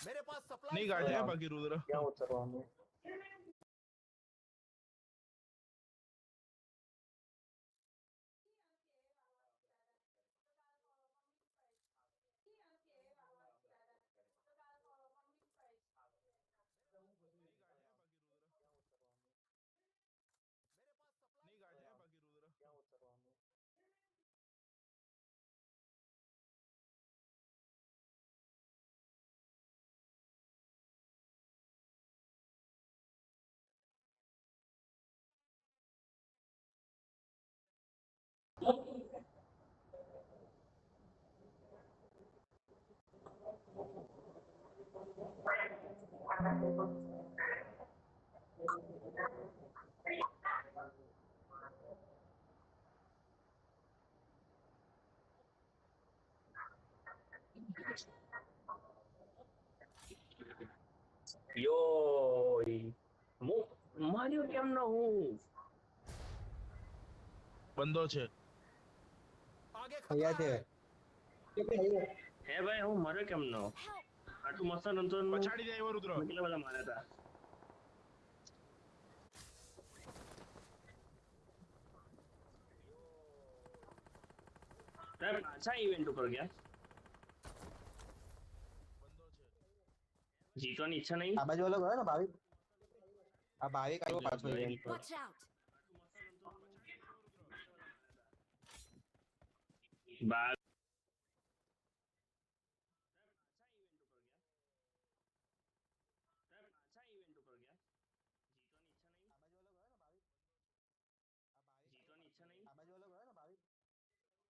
मेरे पास सप्लाई नहीं गाठ है बाकी रुद्र क्या उतरवाऊंगे नहीं गाठ है बाकी रुद्र क्या उतरवाऊंगे Yo, Mario કેમ ન હું બંધો છે आगे भैया खतरा थे है હે ભાઈ હું મર્યો કેમ ન આટલું મસ્ત નતો પછાડી જાય એવો રુદ્ર મેં કેટલા બધા માર્યા હતા તમે પાછા ઇવેન્ટ ઉપર ગયા બંધો છે જીતવાની ઈચ્છા નહીં આ બાજુ અલગ હોય ને ભાવિક આ ભાવિક આવ્યો પાછો ઇવેન્ટ પર Watch out! બા આ બાજુ અલગ હોય ને ભાવિક આ ભાવિક આવ્યો પાછો ઇવેન્ટ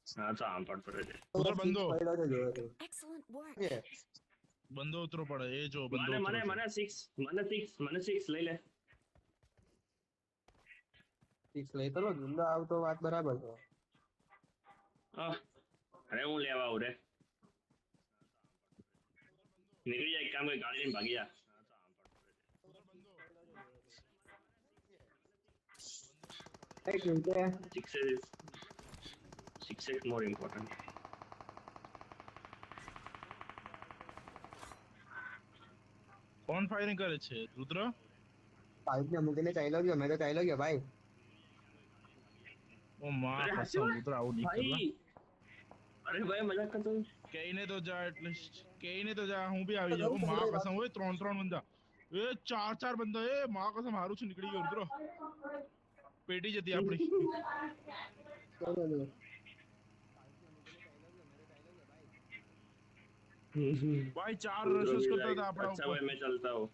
પર હા તો આમ પણ પડે છે ઉતરો બંધો પડ્યો છે જોયો તો Excellent work. છે બંધો ઉતરો પડે એ જો બંધો મને ઉતરો મને છે. મને 6 લઈ લે 6 લઈ તો લો ગુંડો આવતો વાત બરાબર છે અરે હું લેવા આવું રે નીકળી જાય એક કામ કરી ગાડી લઈને ભાગી જા એક મિનિટ 6 is more important કોણ ફાયરિંગ કરે છે રુદ્ર ભાવિક ને મૂકીને ચાલ્યો ગયો મેં તો ચાલ્યો ગયો ભાઈ ઓ માં અરે કસમ રુદ્ર આવું નહીં ભાઈ કરવા અરે ભાઈ મજાક કરતો કઈને તો જા એટલે કઈને તો જા હું બી આવી જાઉં માં કસમ હોય 3 બંદા એ 4 બંદા એ માં કસમ હારું છે નીકળી ગયો રુદ્ર પેટી જતી આપણી ભાઈ 4 રશેસ કરતા હતા આપણા अच्छा ઉપર भाई मैं चलता हूँ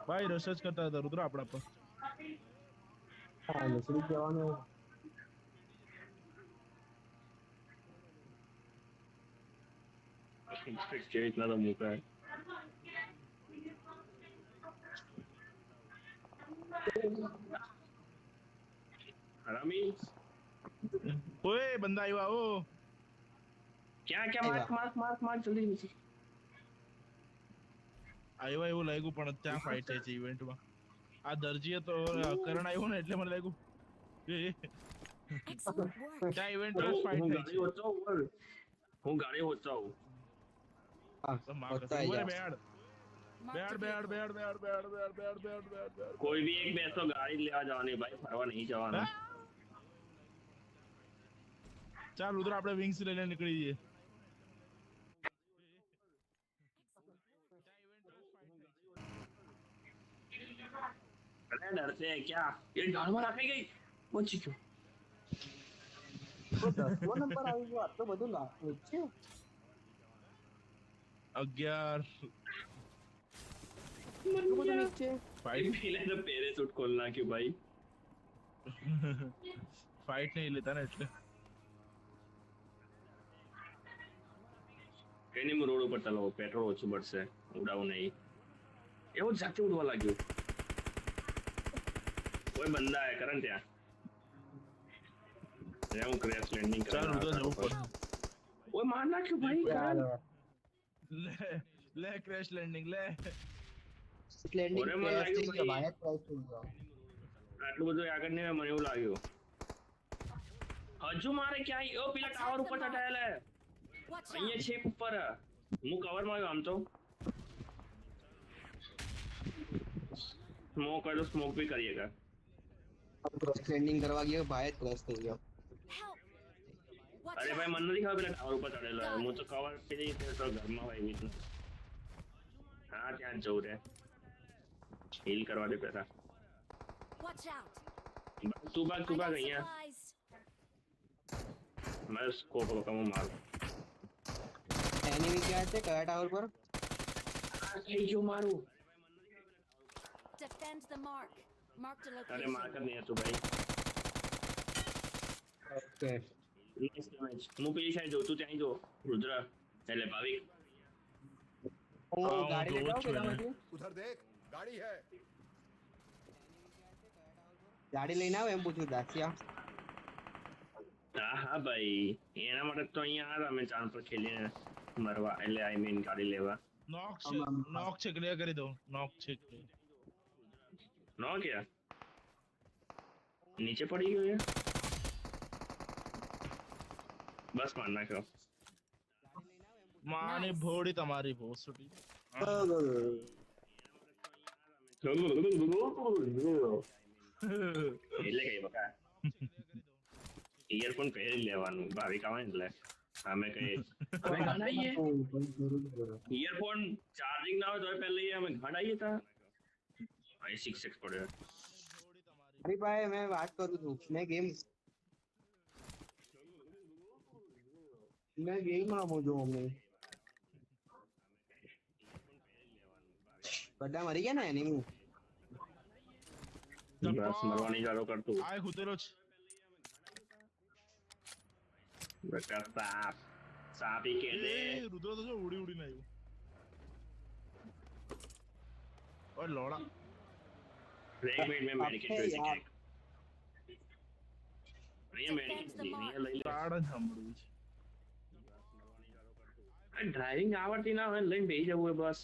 ભાઈ રશેસ કરતા હતા રુદ્ર આપણા પર હા નીકળી જવાનું क्या इतना तो मुका है हरामी ઓય બંદા આવ્યા ઓ क्या क्या मार्क जल्दी नीचे આવ્યા એવું લાગ્યું પણ ત્યાં ફાઇટ થાય છે ઇવેન્ટમાં આ દરજીએ તો કરણ આવ્યો ને એટલે મને લાગ્યું Excellent work. ત્યાં ઇવેન્ટમાં ફાઇટ થાય છે હું ગાડી હોતા हूँ તો માં કસમ ઓય બેડ બેડ બેડ બેડ બેડ બેડ બેડ બેડ બેડ બેડ બેડ कोई भी एक बैठ तो गाड़ी लेवा जवानी भाई फरवा नहीं जवाना ચાલ રુદ્ર આપણે વિંગ્સ લઈને નીકળી જઈએ अरे डरते हैं क्या ये गाड़ में रखी गई पहुंची क्यों તો 10મો નંબર આવી ગયો આટલો બધું લાખ છે 11 આટલું બધું નીચે ફાઇટ पहले तो पैराशूट खोलना क्यों भाई ફાઇટ નહીં લેતા ને એટલે कहीं नहीं रोड पर चलो पेट्रोल ओछું પડશે ઉડાવું નહીં એવો જાતે ઉડવા લાગ્યો કોઈ બંદા હે કરણ ત્યાં રે હું ક્રેશ લેન્ડિંગ ચાલ રુદ્ર જવું પડે ઓય માર નાખ્યો ભાઈ યાર લે ले क्रैश लैंडिंग ले लैंडिंग ઓરે મને क्रैश લાગ્યું થઈ ગયો ભાઈ ભાઈ क्रैश થઈ ગયો આટલું બધું આગળ નહીં મને એવું લાગ્યું હજુ મારે ક્યાં ઓ પેલા ટાવર ઉપર ચટાયેલા હે Watch અહીંયા out! છે ઉપર હું કવરમાં આવ્યો આમ તો સ્મોક હોય તો સ્મોક भी करिएगा क्रैश लैंडिंग करवा गया भाई क्रैश થઈ ગયો Help! Watch અરે ભાઈ out! મને નથી ખબર પેલા ટાવર ઉપર ચડેલો હે હું તો કવર પેલી તો ઘરમાં હોય એવી રીતના હા ત્યાં જ જવું રે હીલ કરવા દે પેલા Watch out! તું ભાગ I got અહીંયા supplies. मैं स्कोप को कम मार एनिमी क्या है कया टावर पर कहीं क्यों मारूं Defend the mark. Mark the अरे मार कर location. नहीं है तू भाई ओके नेक्स्ट मैच હું પેલી સાઈડ જો તું ત્યાં જો રુદ્ર એટલે ભાવિક ओ हाँ, गाड़ी वो ले तो जाओ छुए क्या हैं। मुझे उधर देख गाड़ी है गाड़ी लेना हो हम पूछो दासिया હા હા ભાઈ એના માટે તો અહીંયા આ અમે ચાંદ પર ખેલીને મરવા એટલે આઈ મીન ગાડી લેવા नॉक से क्लियर कर दो नॉक से નો क्या नीचे पड़ी गई है बस मार नाखो माने Nice. भोड़ी तुम्हारी भोसड़ी એટલે કઈ બકા ઇયરફોન પહેરી લેવાનું ભાવિક આવે એટલે અમે કઈ અમે ગાડાઈએ ઇયરફોન ચાર્જિંગ ના હોય તો પહેલા લઈએ અમે ગાડાઈએ તા આ 6x પડ્યો अरे भाई मैं बात करूँ तू मैं गेम रमो जो हमने बड़ा मरी गया ना एनिमी બસ મરવાની ચાલુ કરતું आए खुतेलो छ બકા સાપ સાપી કે દે ए रुद्र तो जो उड़ी उड़ी नहीं और लोड़ा एक मिनट में मेडिकेट अबे कर यार। नहीं मेडिकेट नहीं ले ले काड़ा झमड़ू छ ड्राइविंग आवड़ती ना હોય લઈને બેહી જવું બસ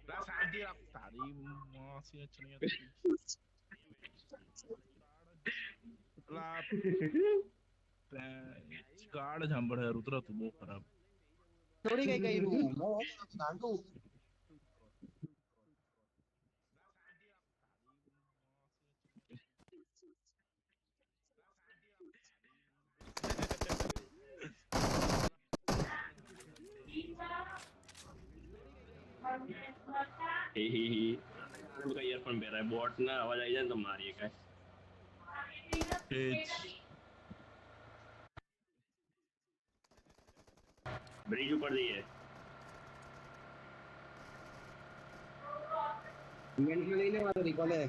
ला शांति रख तारी मासी चनिया ला काड़ झंबड़ है रुद्र तू बहुत खराब थोड़ी गई गई रू मैं गांडू ही का ईयरफोन पहन रहा है बॉट ना आवाज आई जाए तो मारिए का ब्रिज ऊपर दिए इवेंट में लेने वाला रिकॉल है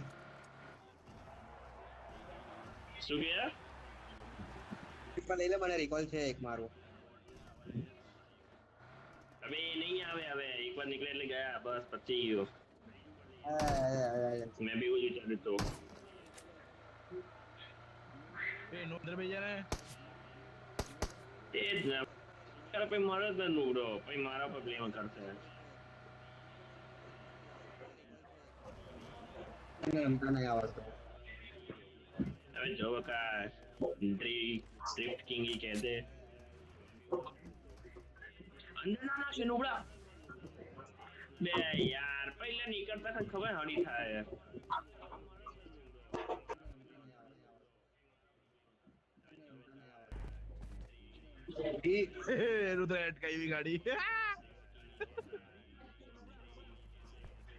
શું ગયા रिकॉल ले ले मैंने रिकॉल છે એક મારો अबे नहीं आवे आवे एक बार निकले ले गया बस पच्ची गयो मैं भी वो जीता देता हूँ ए नोंदर भेजा ने એ જ ને ત્યારે પછી મારે જ નુગડો પછી મારા પર બ્લેમ કરશે नहीं आवड़ता હવે જો બકા ड्रिफ्ट किंग ही कहते અંદર ના નાખે નુગડા બે યાર પહેલા નીકળતા તો ખબર હડી થાય रुद्र अटकाई हुई गाड़ी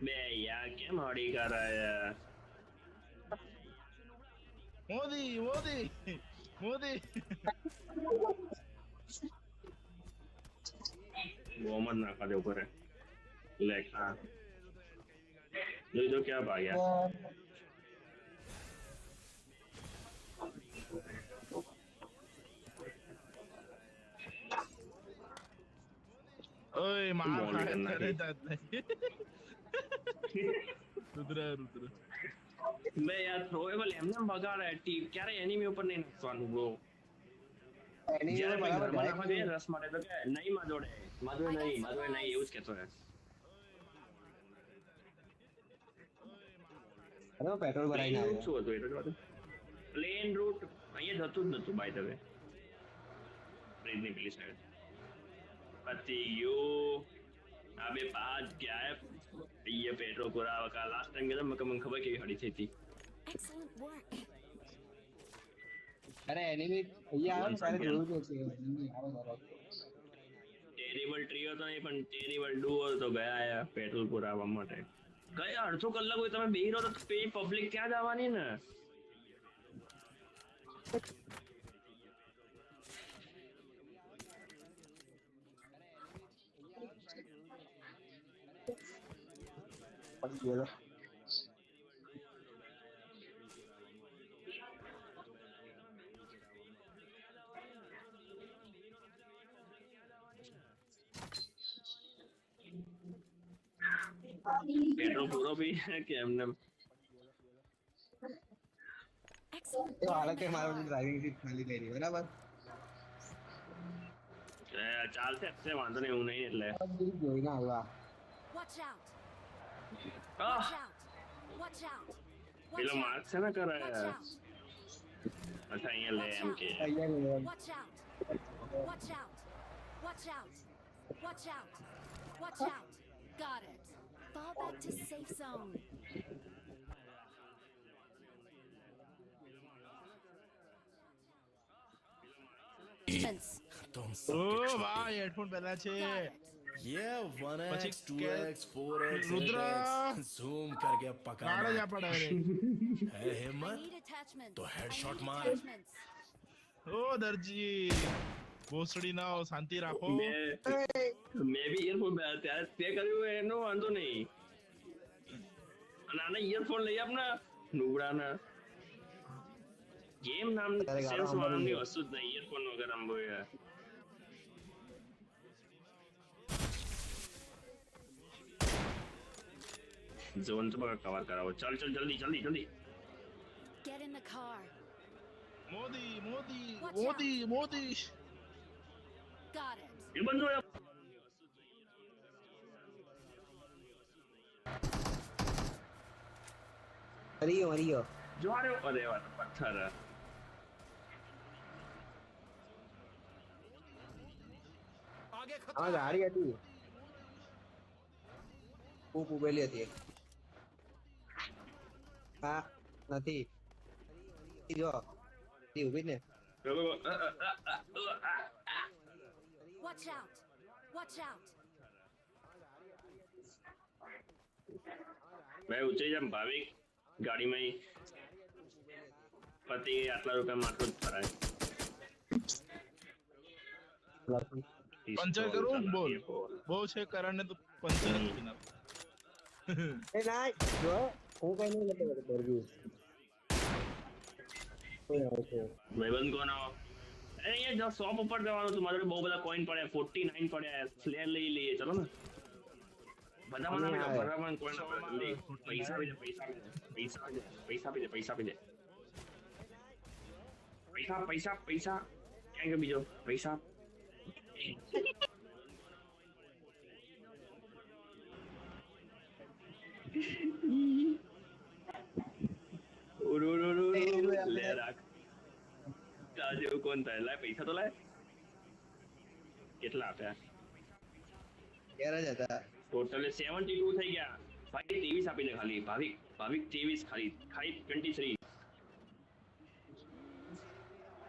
બે યાર કેમ હડી કરે मोदी मोदी मोदी वो मत नाखा दे ऊपर है लेक हाँ जो क्या भाग गया ओए मार मौली खाए करना तेरे है। दांत नहीं रुद्र रुद्र બે યાર થ્રોએબલ એમને બગાડે ટીપ ક્યારે એનિમી ઉપર નહીં નાખવાનું બ્રો એની જ્યારે કોઈ બરાબર ઘરમાં જાય નાખવા જઈએ રસ માટે તો કે નહીં માધોડે નહીં એવું જ કહેતો હોય અરે પેટ્રોલ ભરાઈને પ્લેન આવ્યો. રૂટ શું હતું એ તો જોવા દે પ્લેન રૂટ અહીંયા જતું જ નતું બાય ધ વે બ્રિજની પેલી સાઈડ પતી ગયું અબે ભાગ ગયા હે ये पेट्रोल पूरा का लास्ट टाइम गया था मैं खबर केवी हड़ी थी थी Excellent work. અરે એનિમી અહીંયા આવે ને ત્યારે જોયું તો છે એનિમી આવે બરાબર. ટેરિબલ ટ્રીઓ તો નહીં પણ ટેરિબલ ડુઓ તો ગયા યાર પેટ્રોલ પુરાવા માટે ગયા અડધો કલાક હોય તમે બેહી રહો તો પબ્લિક ક્યાં જવાની ને પડી ગયો. પેટ્રોલ પૂરો પી કે એમને Excellent. એ હાલત કે મારો ડ્રાઇવિંગ સીટ ખાલી કરી બરાબર. ચાલશે છે વાંધો નહીં એવું નહીં એટલે જોઈને આવ્યા. Watch out. આહ Watch out. Watch out. Watch પેલો out. માર્ક છે ને કરે Watch out. અચ્છા અહીંયા લે એમ કે અહીંયા લેવાનું. Watch out. Watch out. Watch out. Watch out. Watch out. Got it. Fall back to safe zone. Defense. तुम ઓ सब ભાઈ હેડફોન પહેલા છે Got it. ये 1x પછી 2x 4x રુદ્ર 8x zoom करके કાઢે पकाना જ આપણા ડાયરેક્ટ है I हिम्मत need attachments. तो headshot I need मार. attachments. ઓ દરજી ભોસડી ના હો, શાંતિ રાખો મેં બી ઇયરફોન ત્યારે તે કર્યું એનો વાંધો નહીં અને આને ઇયરફોન લઈ આપ ને નુબડાના ગેમ નામ તારે ગાળો સેન્સ નામની આંબો વસ્તુ જ નહીં ઇયરફોન વગર આંબો યાર ઝોન તો બગા કવર કરાવો ચાલ ચાલ જલ્દી જલ્દી જલ્દી Get in the car. Modi Modi Watch Modi Modi Got it. એ બંધો મરી ગયો. જો આર્યો અરે વાત પથ્થર आगे આ खतरा है। ગાડી હતી. ખૂબ ઉભેલી હતી. હા નથી. જો તી ઉભી ને. Watch out. Watch out. ભાઈ ઊંચી જામ ભાવિક ગાડીમાં પતિ આટલા રૂપિયા માટલું જ ફરાય પંચર કરું બોલ બહુ છે કરણ ને તો પંચર જ મૂકી નાખ એ ના જો હું કઈ નહીં લખતો કરવી. કોઈ આવે છે. ભાઈબંધ કોનો અહીંયા જો શોપ ઉપર જવાનું હતું મારા જોડે બહુ બધા કોઈન પડ્યા 49 પડ્યા ફ્લેર લઈ લઈએ ચલો ને બધા મને બરાબર કોઈન પૈસા આપી દે પૈસા આપી દે પૈસા આપી દે પૈસા આપી દે પૈસા પૈસા પૈસા ક્યાં ગયો બીજો પૈસા લે રાખ તાજે કોણ થાય લાય પૈસા તો લાય કેટલા આપ્યા ઘેર જ હતા. ટોટલ 72 થઈ ગયા ભાઈ 23 આપીને ખાલી ભાવિક ભાવિક 23 ખાલી ખાલી 23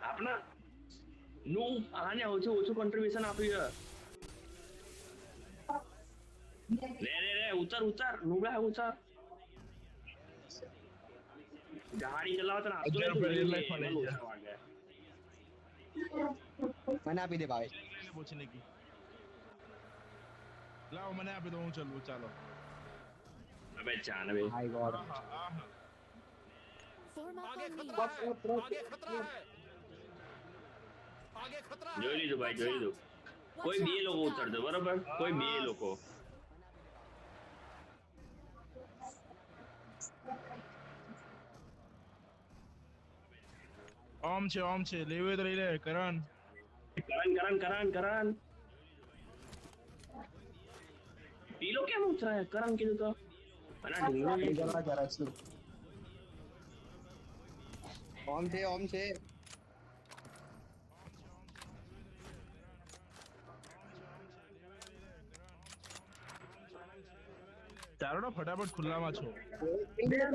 આપના નું આને ઓછું કોન્ટ્રીબ્યુશન આપ્યું રે રે રે ઉતર ઉતર નુબળા ઉતર ગાડી ચલાવતા ને આપતો અત્યારે પેલી લાઈફ માં લઈ જા. મને આપી દે ભાઈ. પૂછને કી લાવો મને આપી દો હું ચાલું ચાલો અબે જાન બે માય ગોડ. Form up आगे on me. खतरा है। आगे खतरा है। आगे खतरा है। જોઈ લીધું ભાઈ જોઈ લીધું કોઈ બે લોકો ઉતરજો બરોબર કોઈ બે લોકો ઓમ છે લેવે તો લઈ લે કરણ करण पीलो क्या पूछ रहा है करण की तो अना ढूंढो ये જરા જરા છું ઓમ છે ચારોડો ફટાફટ ખુલ્લામાં છો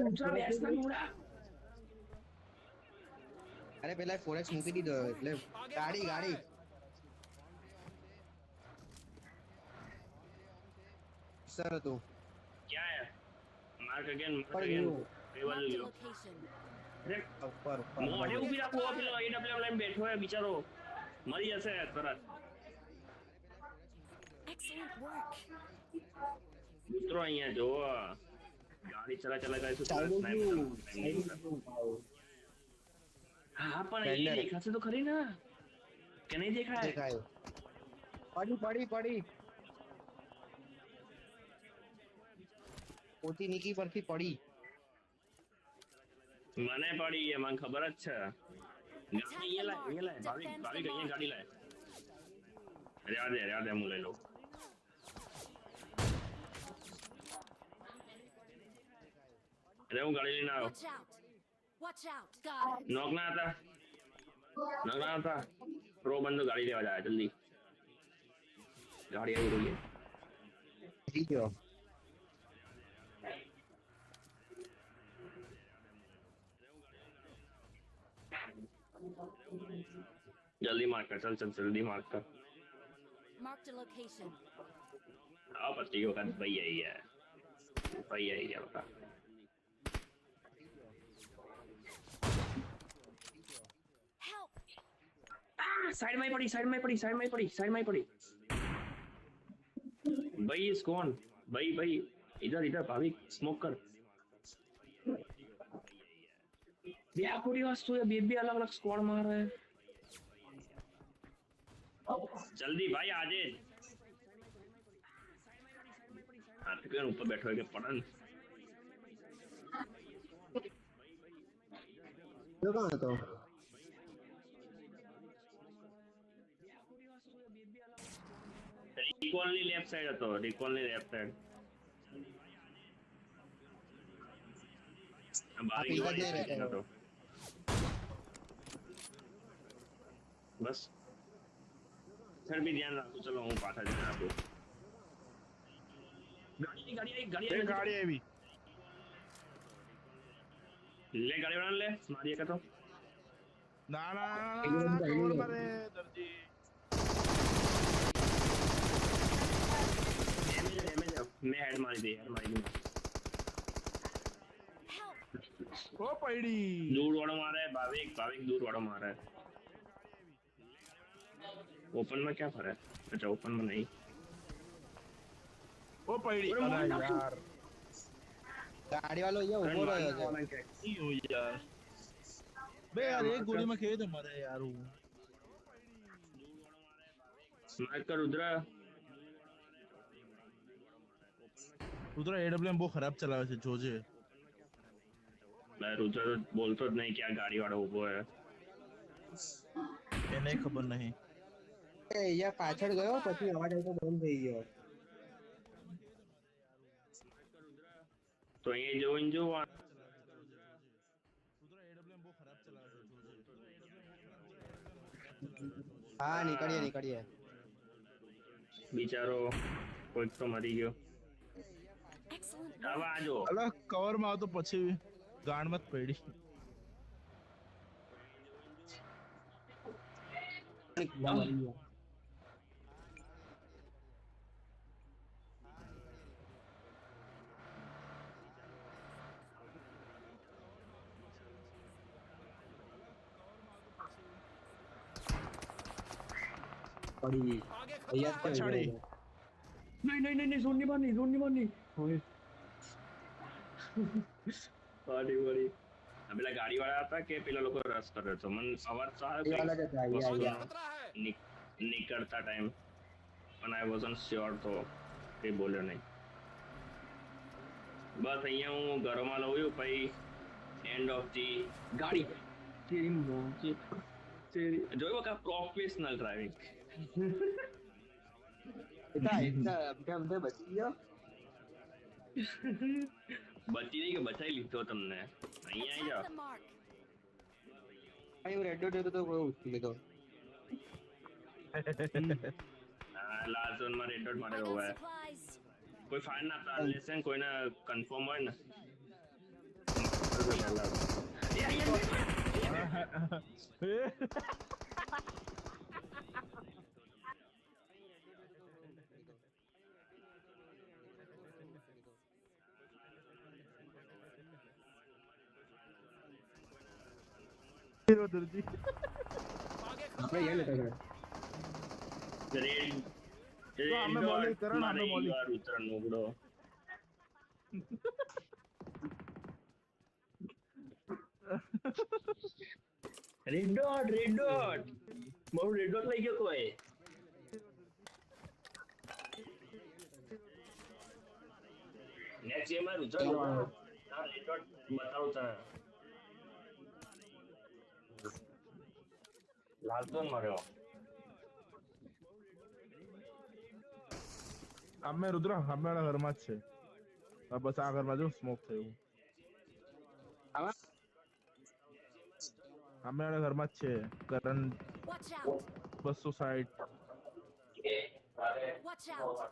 दूसरा बेसना ढूंढा અરે પેલા ફોરેક્સ મૂકી દીધો એટલે ગાડી ગાડી સર હતું क्या है मार्क अगेन पर ये table Marked a low location. अरे ઉપર મોઢે ઊભી રાખો પેલો એડબ્લ્યુએમ લાઈન બેઠો હે બિચારો મરી જશે તરત Excellent work. મિત્રો અહીંયા જો ગાડી ચલા કરે તો હા પણ એ દેખાશે તો ખરી ના કે નહીં દેખાય દેખાય પડી પોતી નીકી પરથી પડી મને પડી એ મને ખબર જ છે ગાડી એ લાય ભાવિક અહીંયા ગાડી લાય રહ્યા દે હું લઈ લઉં અરે હું ગાડી લઈને આવ્યો Watch out. Got it. નોક ના હતા પ્રો બંદો ગાડી લેવા જાય જલ્દી ગાડી આવી રહી है થઈ ગયો जल्दी मार्क कर चल जल्दी मार्क कर Marked a location. आओ पत्ती को कर भाई यही है बता Help. साइड में ही पड़ी भाई इज कौन भाई इधर भाविक स्मोक कर क्या पूरी वस्तु है बेबी अलग स्क्वाड मार रहा है जल्दी भाई आजे हाथ के ऊपर बैठो है के पड़न તો કોણ હતો रिकॉल लेफ्ट साइड હતો रिकॉल लेफ्ट साइड बारी आप इधर नहीं रहते हो। बस सर भी ध्यान रखो चलो હું પાછા જઈને આપું ગાડી આવી ले गाड़ी बना ले मारिए का तो ના કવર મારે દરજી डैमेज मैं हेड मारी दी Help. ઓ પડી दूर वाला मारा है भाविक दूर वाला मारा है ओपन में क्या फर्क है अच्छा ओपन में नहीं ઓ પડી અરે યાર ગાડી વાળો અહીંયા ઉભો રહ્યો છે ઈ હો યાર બે યાર એક ગોળીમાં કેવી રીતે મરે યાર હું स्नाइप कर रुद्रा ઉતરા એડબ્લ્યુએમ બહુ ખરાબ ચલાવે છે જોજે मैं रुद्रा तो बोलतो ज नहीं क्या गाड़ी वाला ऊपर है એને ખબર નહીં એ અહીંયા પાછળ ગયો પછી અવાજ આવતો બંધ થઈ ગયો तो ये जो ઉતરા એડબ્લ્યુએમ બહુ ખરાબ ચલાવે છે જોજે હા નીકળીએ बिचारो कोई तो मरी गयो Excellent अब work. आ जाओ અલા કવરમાં આવતો પછી ગાંડમાં જ પડી પડી आगे અહીંયા खतरा है। જ પછાડી नहीं जोन नहीं मारनी पार्टी पेला गाड़ी वाला आता के पेला लोग रस कर रहे थे मन अवाज तो आया એ વાળા જ હતા અહીંયા आगे અહીંયા खतरा है। निकलता टाइम पण आई वाजंट श्योर तो એ બોલ્યો નહીં બસ અહીંયા હું ઘરમાં લઉં છું પછી એન્ડ ઓફ ધી ગાડી તેરી મોંકી તેરી જોયો કા પ્રોફેશનલ ડ્રાઇવિંગ કેમ તે બચી ગયો બચી નહીં કે બચાઈ લીધો તમને અહીંયા આવી Attack જાઓ the mark. અહીં રેડ ડોટ તો કોઈ ઉઠી લીધો લાસ્ટ ઝોન માં રેડ ડોટ I માટે got હોવે supplies. કોઈ ફાયર ના પ્લાન લેશે ને કોઈને કન્ફર્મ હોય ને દરજી આપણે યે લેતા ગયા રેડ તો અમે મોલી કરણ અમે મોલી ઉતરણ નોગડો રેડ ડોટ મારું રેડ ડોટ લઈ ગયો કોઈ નેક્સ્ટ ગેમ માં ઉતરણ ના રેડ ડોટ બતાવું તને લાલ ઝોન માર્યો અમે રુદ્ર અમારા ઘરમાં જ છે બસ આ ઘરમાં જો સ્મોક થયું અમારા ઘરમાં જ છે current Watch out. 260 Watch out.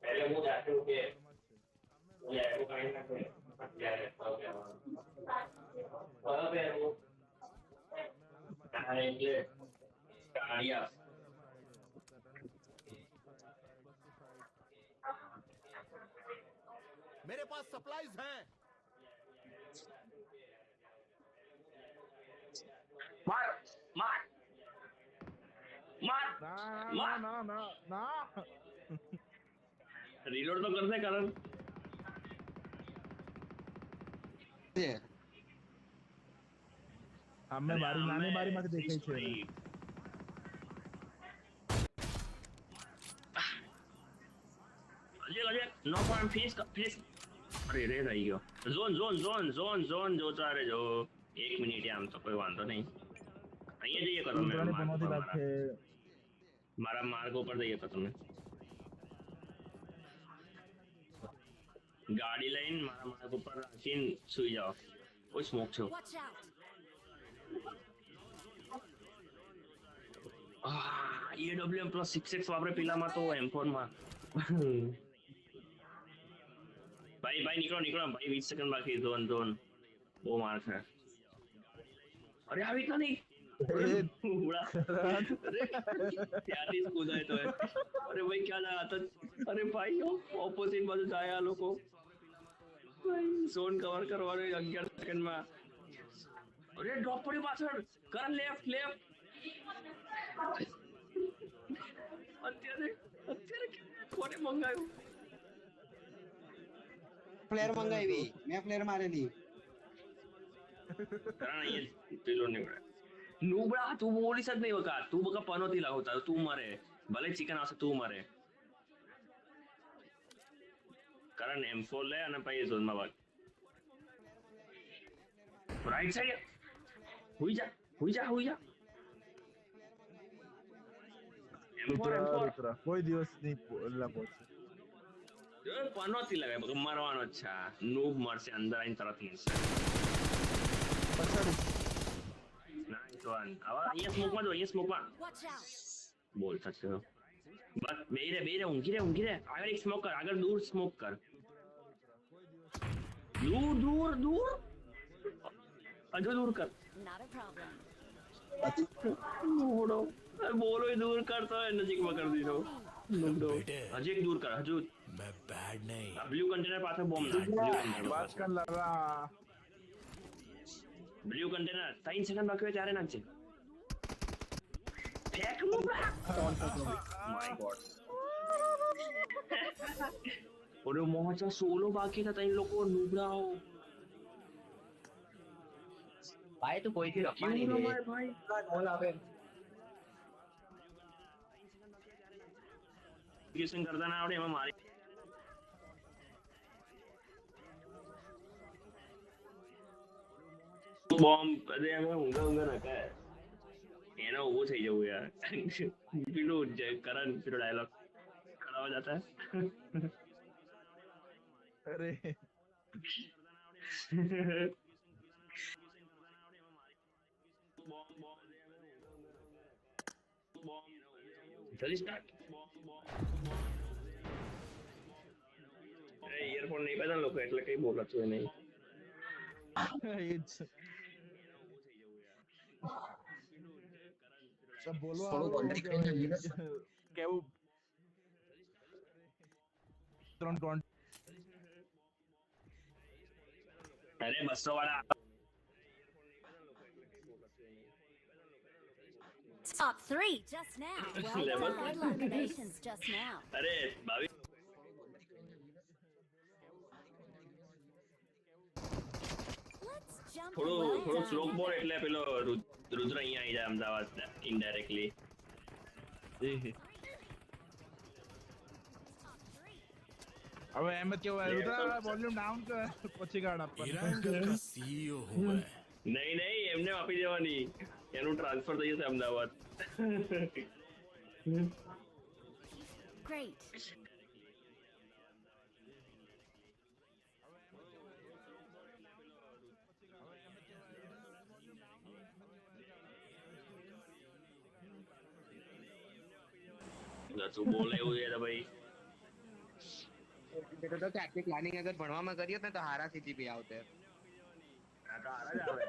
पहले मुझे जाते हो के मुझे ऐसे काइंड ना करे यार ओके पे वो ये गाड़ियां मेरे पास सप्लाईज हैं। मार मार मार ના ના ના ના રીલોડ તો કરશે કરણ અમે મારી નાની મારી માટે દેખાય છે અજય નો પોઈન્ટ ફિનિશ અરે રે રહી ગયો ઝોન જોતા રહેજો 1 મિનિટ આમ તો કોઈ વાંધો નહીં અહીંયા જઈએ કરો મારા માર્ગ ઉપર જઈએ તો તમે ગાડી લઈને મારા માર્ગ ઉપર રાખીને સુઈ જાઓ કોઈ સ્મોક છો Watch out. EWM plus 6x વાપરે પેલામાં તો M4 માં ભાઈ નીકળો ભાઈ 20 સેકન્ડ બાકી ઝોન બહુ માર છે અરે આવી તો નહીં ત્યાંથી કૂદાય તો અરે ભાઈ ક્યાં ના હતા અરે ભાઈ ઓપોઝિટ બાજુ જાય આ લોકો ઝોન કવર કરવાનો 11 સેકન્ડમાં અરે ડ્રોપ પડ્યો પાછળ કર લેફ્ટ અત્યારે કોને મંગાવ્યું પ્લેયર મંગાવી મેં પ્લેયર મારેલી કારણ અહીંયા પેલો નીકળે નુબડા તું બોલીશ જ નહીં બકા તું બકા પનોતી લાવતા તું મરે ભલે ચિકન આવશે તું મરે કારણ M4 લે અને પછી ઝોનમાં ભાગ રાઈટ સાઈડ હુઈ જા M4 કોઈ દિવસ નહીં પહોંચે પનોતી લગાય બકા મરવાનો જ છે નૂબ મરશે અંદર આવીને તરત મરશે નાઈસ વન હવે અહીંયા સ્મોકમાં Watch out. બોલ થશે બસ બે રે ઊંઘી રે આગળ એક સ્મોક કર આગળ દૂર સ્મોક કર દૂર હજુ દૂર કર Not a problem. નોડો બોલો દૂર કરતો હોય નજીકમાં કરી દીધો નોડો હજી એક દૂર કર હજુ मैं बैड नहीं બ્લુ કન્ટેનર પાછળ બોમ્બ બાત કર લગા બ્લુ કન્ટેનર 3 સેકન્ડ બાકી હોય ત્યારે નાખજે ફેક માય ગોડ ઓરે મોહચા સોલો બાકી હતા ત્રણ લોકો નુબડાઓ ભાઈ તો કોઈથી રખવાની કેવું નહીં રમાય ભાઈ બોલ આપે એપ્લિકેશન કરતા ના આવડે એમાં મારી બોમ્બ અરે અમે ઊંઘા નાખા એનો ઊભો થઈ જવું યાર પેલું કરણ પેલો ડાયલોગ ખડા હો જાતા अरे જલ્દી સ્ટાર્ટ એ ઇયરફોન નહીં પહેરતા લોકો એટલે કઈ બોલાતું નહીં it's सब बोलवा થોડું કોન્ટેક્ટ કરીને જીવસ કેવું 320 અરે 200 વાળા Top 3 just now. Well Level. done. Good luck nations just now. અરે 22 Let's jump થોડું well થોડું done. સ્લો બોલ એટલે પેલો રુદ્ર અહીંયા આવી જાય અમદાવાદ ઇનડાયરેક્ટલી હવે એમ જ કેવું રુદ્ર વોલ્યુમ ડાઉન કર પછી ગાડ આપવાનું ईरानगढ़ का सीईओ हूँ मैं નહીં એમને આપી દેવાની એનું ટ્રાન્સફર થઈ જશે અમદાવાદ Great. તું બોલે એવું છે તો ભાઈ तो आपके प्लानिंग अगर भणવામાં કરીએ ને તો હારા સીજીપી આવતે આ તો હારા જ આવે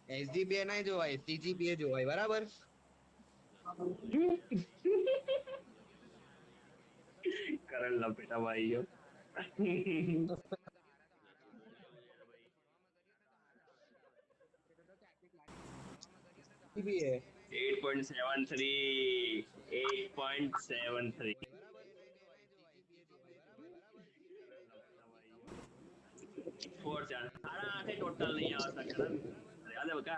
એસજીપીએ નહીં જોવાય સીજીપીએ જોવાય બરાબર કરણ લપેટા ભાઈ ગયો સીજીપીએ 8.73 8.73 फोर चार सारा आठे टोटल नहीं आवता करण याद है बका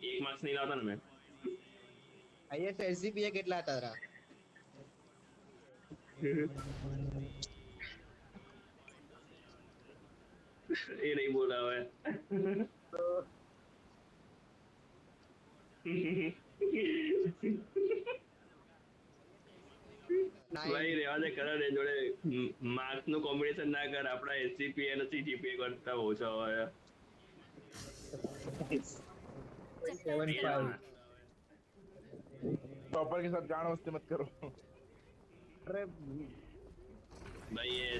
एक मार्क्स नहीं लाता ना मैं આઈએસ એસજીપીએ કેટલા તારા ये नहीं बोला हुआ है ભાઈ રેવા દે કરણ એ જોડે માર્ક્સ નું કોમ્બિનેશન ના કર આપડા એસજીપી અને સીજીપી કરતા ઓછા હોય टॉपर के साथ गाना मस्ती मत करो અરે ભાઈ ये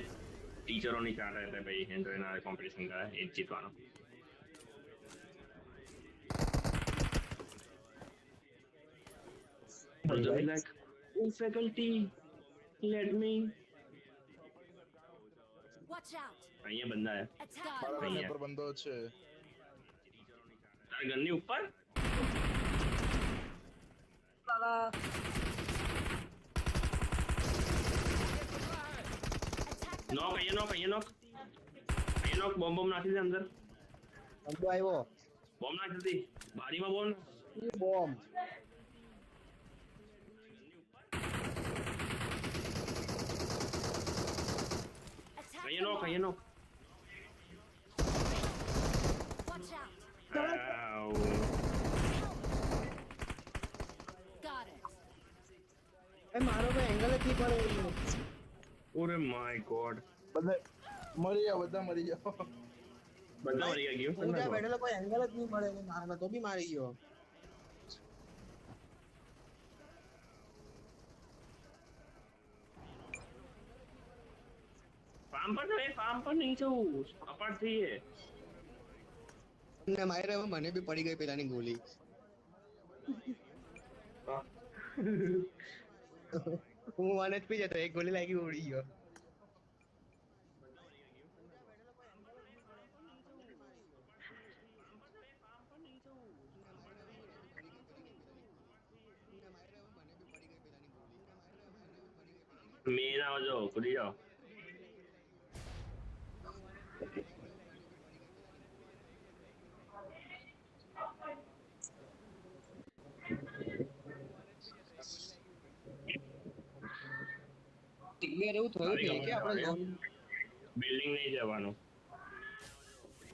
टीचरों नहीं चाह रहे थे भाई जो ना कंपटीशन का है एक जीतवाना तो भी like oh faculty let me Watch out. અહીંયા બંદા है Attack. મારા અહીંયા. પર બંધો છે તારા ગનની ઉપર Attack. નોક અહીંયા નોક બોમ્બ નાખી દે અંદર બંદો આવ્યો બોમ્બ નાખી દે બારીમાં બોમ્બ બોમ્બ Attack. અહીંયા નોક Watch out. Ow. Got it. એ મારો ભાઈ એંગલ જ નહીં પડે ઓરે માય ગોડ બધા મરી જાઓ બધા મરી જાઓ બધા મરી ગયા હું ત્યાં ગયો બેઠેલો કોઈ એંગલ જ નહીં મળે મારામાં તો બી મારી ગયો ફાર્મ પર નહીં જવું અપાર્ટ થઈએ ને મારે હવે મને બી પડી ગઈ પેલાની ગોલી હું 1 HP જતો એક ગોલી લાગી ઉડી ગયો મેન આવજો કૂદી જાઓ ટિગ્લેર એવું થયું આવી છે ખબર કે આપણે પડે. ઝોન બિલ્ડિંગ નહીં જવાનું.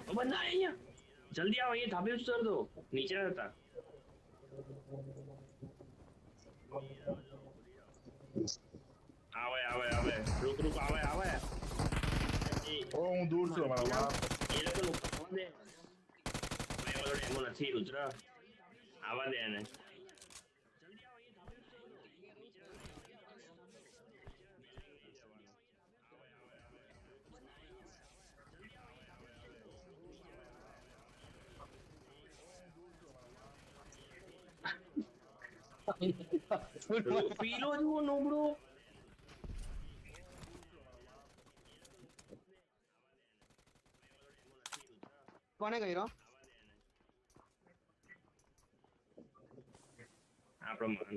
ઓ બંદા અહીંયા, જલ્દી આવો, અહીંયા ધાબે ઉતર દો, નીચે હતા. આવે આવે આવે, રૂક રૂક, આવે આવે. ઓ હું દૂર છું અમારા એ લોકો ઉપર આવવા દે. ભાઈ મારો ડેમો નથી રુદ્ર, આવવા દે એને. પીલો જુઓ નોબડો. કોને કર્યો આપણો માન.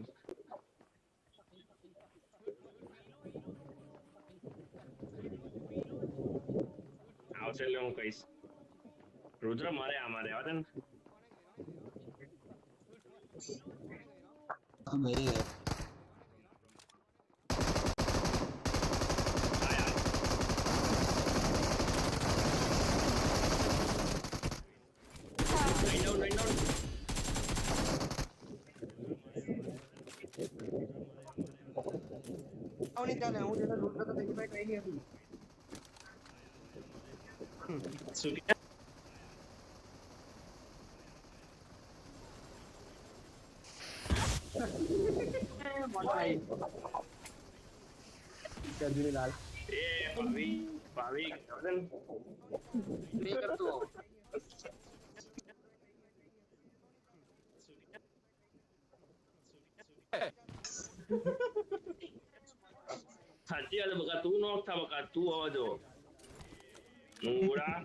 આવશે એટલે હું કહીશ. રુદ્ર મારે અમારે આવતા ને. Rain down, rain down. આવની ચાલે હું જેને લૂંટતો તો તેની પાસે કઈ નહીં હતું શું કે? ગંજરી લાલ એ ભાવી ભાવી આવશે ને. પ્લે કરતો સાચી વાત બકા, તું નોક થા બકા, તું આવવા જો. નોબડા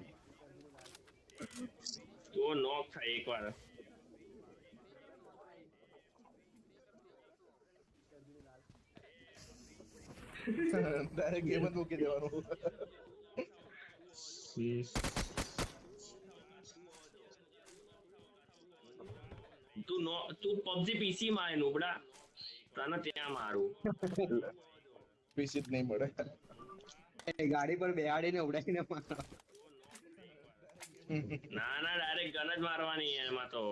તું નોક થા એકવાર. ડાયરેક્ટ ગેમ જ મૂકી દેવાનું. તું પબજી પીસી માં આય નોબડા, તને ત્યાં મારું. પીસી જ નહીં મળે. ગાડી પર બેહાડીને ઉડાડીને મારો ના ના, ડાયરેક્ટ ગન જ મારવાની એમાં તો.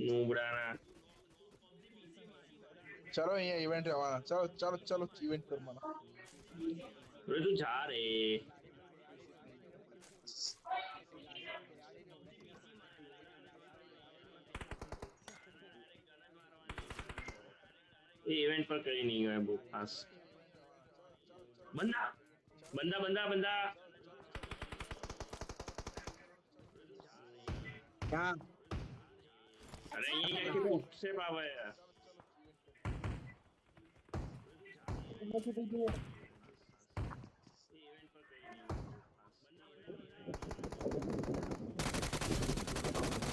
નોબડાના ચલો અહીંયા ઇવેન્ટ આવવાના. ચલો ચલો ચલો ઇવેન્ટ કરવાના. તું જા રે. इवेंट पर कहीं नहीं हुआ है वो खास. बंदा बंदा बंदा बंदा. ક્યાં अरे ये कैसे फुट से पावे है.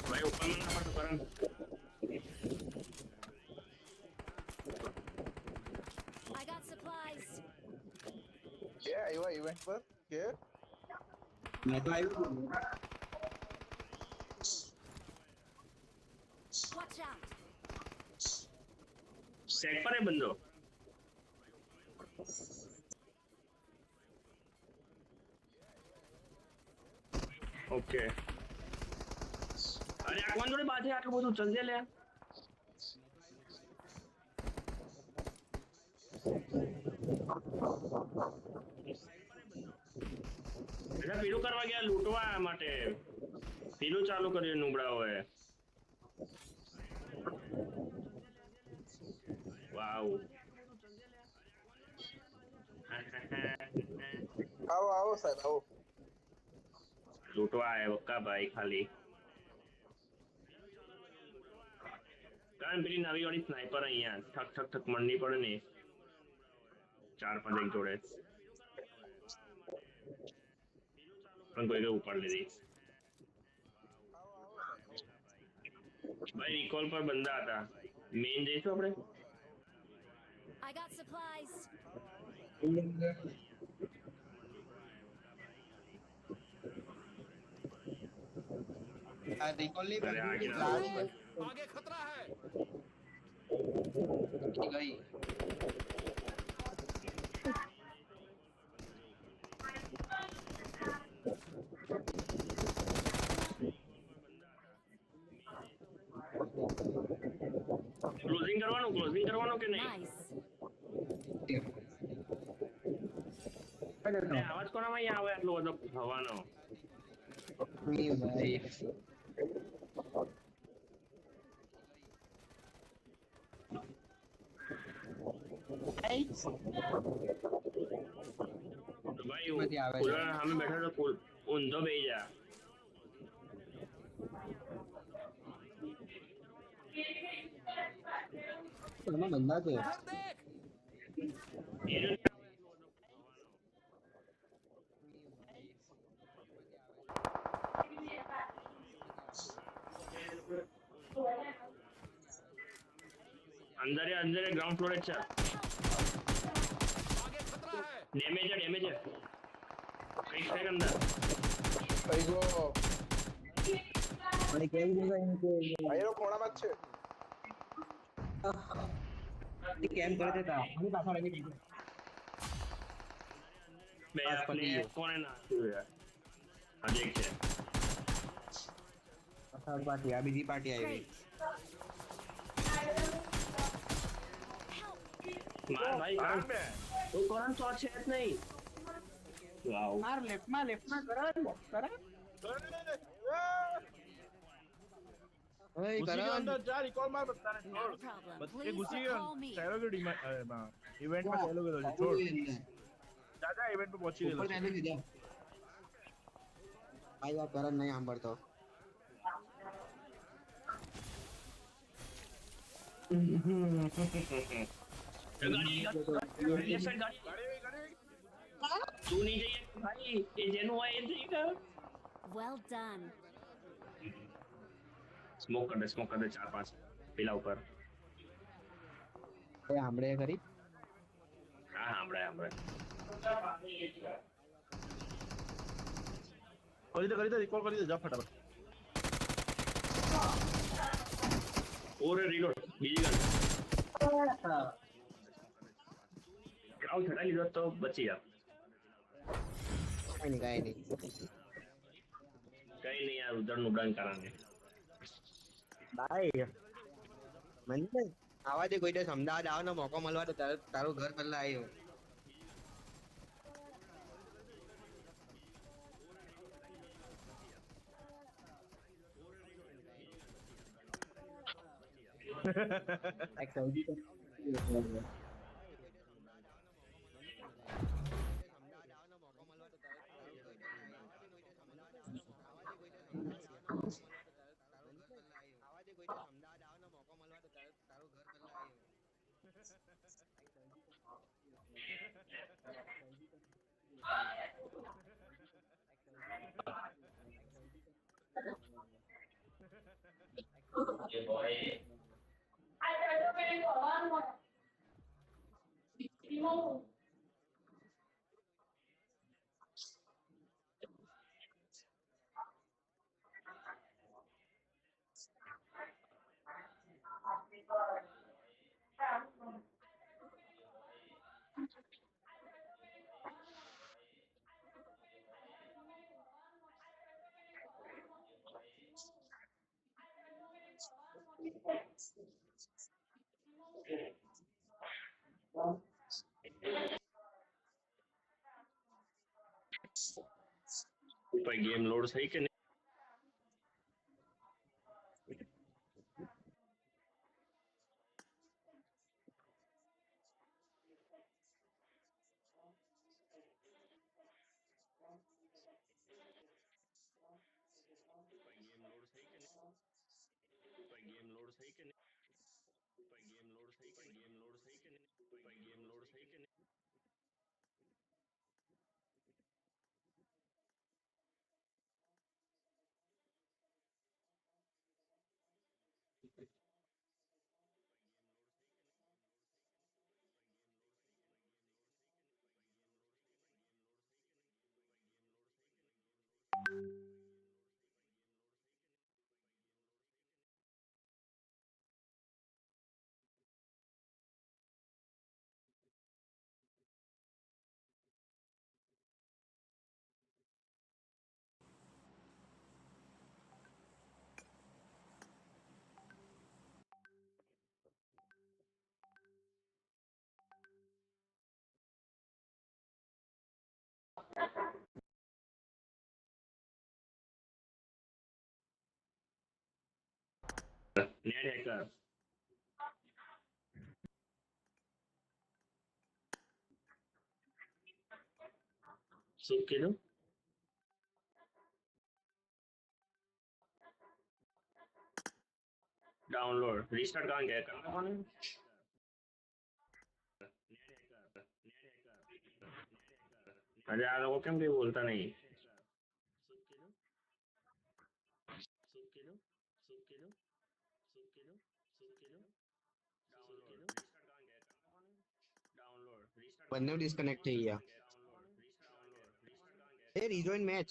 भाई ऊपर में ना पड़ करन. I got supplies. કે આવ્યા ઇવેન્ટ પર કે મેં તો આવ્યું Watch out. सेट पर है बंदो. ओके. अरे આ કોણ જોડે બાજે આટલું બધું જલ્દી લે. એટલે પેલું કરવા ગયા લૂંટવા માટે. પેલું ચાલુ કર્યું નુબડાઓએ. વાવ. આવો આવો સાહેબ આવો. લૂંટવા આવ્યા બક્કા ભાઈ ખાલી. કારણ પેલી નવી વાળી સ્નાઈપર અહીંયા ઠક ઠક ઠક મંડી પડે ને. 4-5 એક જોડે પણ કોઈ કે ઉપાડ લીધી. ભાઈ રિકોલ પર બંદા હતા. મેઇન જઈશું આપણે. I got supplies. આ રિકોલ ની અરે આગળ લાસ્ટ આવો. आगे खतरा है। गई ક્લોઝિંગ કરવાનું કે નહીં? Nice. ને આવાજ કોનામાં અહીંયા આવે આટલો બધો હવાનો? ભાઈ તો ભાઈ બધી આવે છે. કુલર સામે બેઠો તો ઊંધો બેહી જા. એમાં બંધા છે उधर देख। એ રહ્યો. અંદર ગ્રાઉન્ડ ફ્લોર જ છે. आगे खतरा है। ડેમેજ છે કઈ છે અંદર? અને કેમ દેખાય કે કેમ કરે છે તા અને પાછળ આવી ગઈ બે આ આપને પતી ગયો. કોને નાખ્યું યાર? આ દેખ છે. પાછળ પાર્ટી આ બીજી પાર્ટી આવી Great. માર ભાઈ કામ તો કોણ તો છે જ નહીં. વાવ. માર લેફ્ટમાં કરણ ઓય घुसी गया કરણ अंदर जा रिकॉल मार बताने Not a छोड़ problem. बस ये Please घुसी call me. गया चारों के इवेंट में चालू कर दो छोड़ जा इवेंट पे पहुंची ઉપર गए ચાલી દીધો ભાઈ આ કરણ નહીં સાંભળતો તું નહીં જઈએ ભાઈ એ જેનું હોય એ થઈ ગયો. Well done. સ્મોક કર દે 4-5 પેલા ઉપર. એ સાંભળે ખરી હા હમણાં कर दे रिकॉल कर दे जा फटाफट ઓરે રીલોડ બીજી ગન ક્રાઉડ હટાવી લીધો તો બચી જા. કઈ નહીં કઈ નહીં યાર ઉધરનું ડન કરાંગે. ભાઈ મને આવા દે કોઈ દિવસ અમદાવાદ આવવાનો મોકો મળવા તો તારું ઘર પહેલા આવ્યો એક સૌદી તો ઉપર ગેમ લોડ થઈ કે નહીં? નેટ હેકર શું કીધું ડાઉનલોડ રીસ્ટાર્ટ કરવાનું કે અરે આ લોકો કેમ કઈ બોલતા નહીં બંને ડિસ્કનેક્ટ થઈ ગયા. એ રિજોઈન મેચ.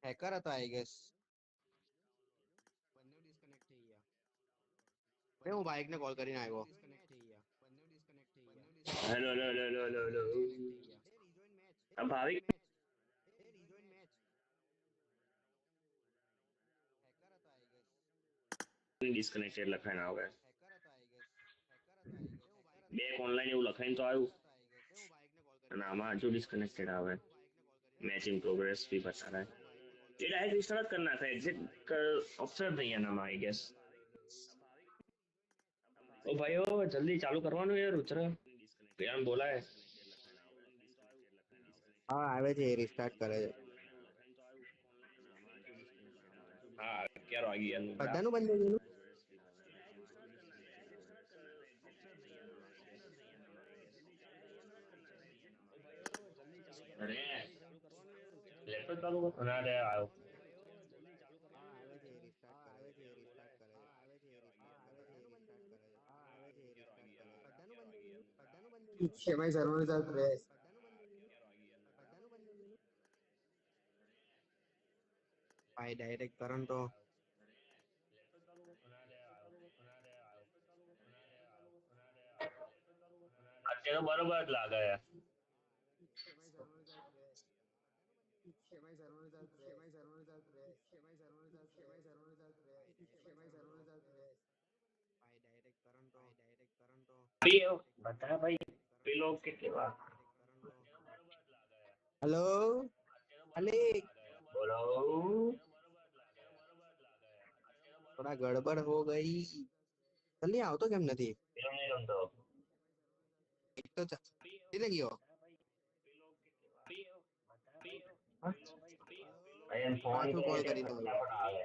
હેકર હતો આઈ ગેસ. બંને ડિસ્કનેક્ટ થઈ ગયા. હું બાઇક ને કોલ કરીને આવ્યો. Hello hello hello hello hello આ ભાવિક ડિસ્કનેક્ટેડ લખાઈને આવે બે ઓનલાઈન એવું લખાઈને તો આવ્યું અને આમાં હજુ ડિસ્કનેક્ટેડ આવે मैच इन प्रोग्रेस भी बता रहा है ये डायरेक्ट रिस्टार्ट करना था एग्जिट ऑप्शन नहीं है ना आई गेस ओ भाई ओ जल्दी चालू करवानो यार उतरा यार बोला है હા આવે છે રિસ્ટાર્ટ કરે છે. हाँ क्या आ गया બધાનું બંધ થઈ ગયું. अरे लैपटॉप चालू कर अरे आओ શેમાં સર્વર ચાલુ રહે. ભાઈ ડાયરેક્ટ કરંટ તો અત્યારે બરોબર જ લાગે છે બતા ભાઈ પેલો કે કેવા હેલો અલી બોલો થોડા ગડબડ હો ગઈ. જલ્દી આવતો કેમ નથી? પેલો નહીં રમતો એક તો ચાલી ગયો. અહીં ફોન પાછું કોલ કરી દઉં. આવે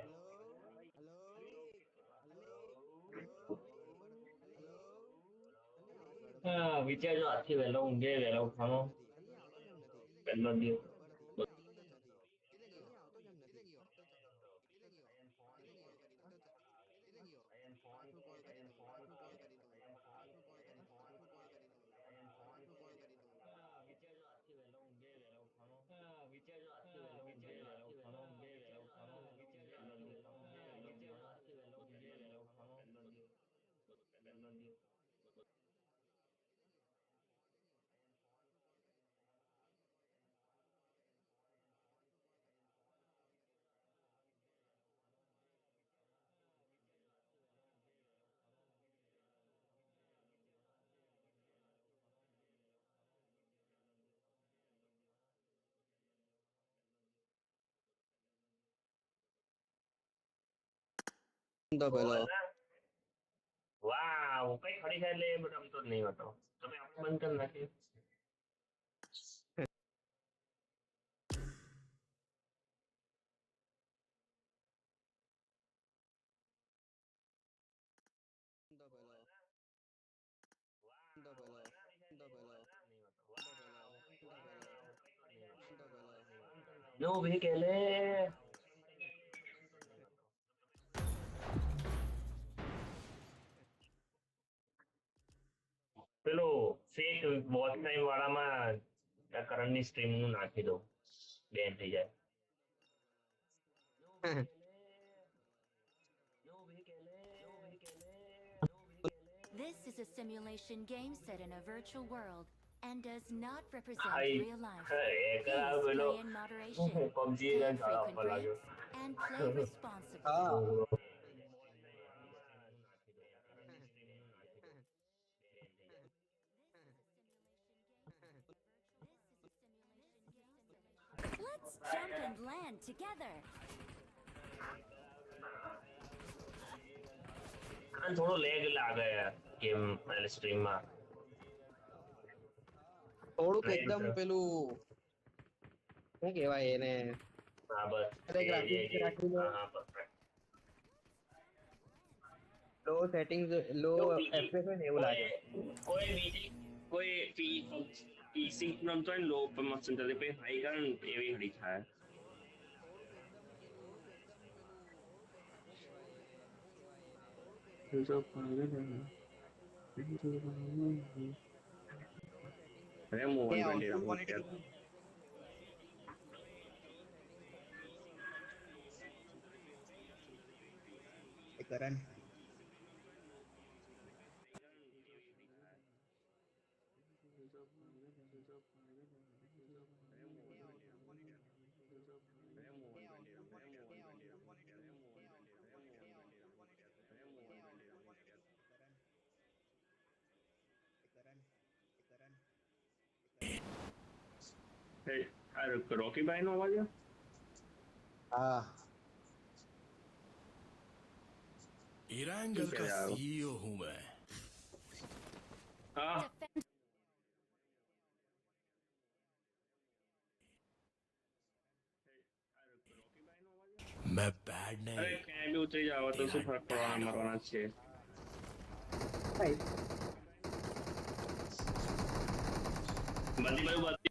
હા વિચારજો આથી વહેલો ઊંઘે વહેલો ઉઠવાનો પહેલો દિવસ તો પેલો વાવ કઈ ખડી થાય એટલે એ બધો રમતો જ નહીં હોતો તમે આપણે બંધ કરી નાખીએ જો ભી કે લે પેલો ફેક વોચ ટાઈમ વાળામાં કરંટની સ્ટ્રીમ નું નાખી દો બેન થઈ જાય This is a simulation game set in a virtual world and does not represent Hi. real life. Hey, Please hello. play in moderation, PUBG take ને ઝાડા frequent ઉપર લાગ્યો breaks, and play responsibly. Jump and land together. આ થોડો leg લાગે game એટલે stream માં થોડુંક Right, એકદમ sir. પેલું શું કહેવાય એને હા બસ અરે graphics રાખીને હા perfect. લો સેટિંગ્સ લો તો બીજી FPS હોય ને એવું લાગે. કોઈ બીજી કોઈ પીસી રમતો હોય ને લો પર મસ્ત ચાલે પછી હાઈ કરે ને એવી હડી થાય અરે મોહન એ ટ્વેન્ટી આઉટપુટ રમવું છે ક્વોલિટી કરણ રોકી ભાઈ નો અવાજ હા इरांगल का सीईओ हूं मैं હા Defend. मैं बैड અરે नहीं ક્યાંય બી ઉતરી જાવ તો શું ફરક પડવાના મરવાના જ છે બધી બાજુ બધી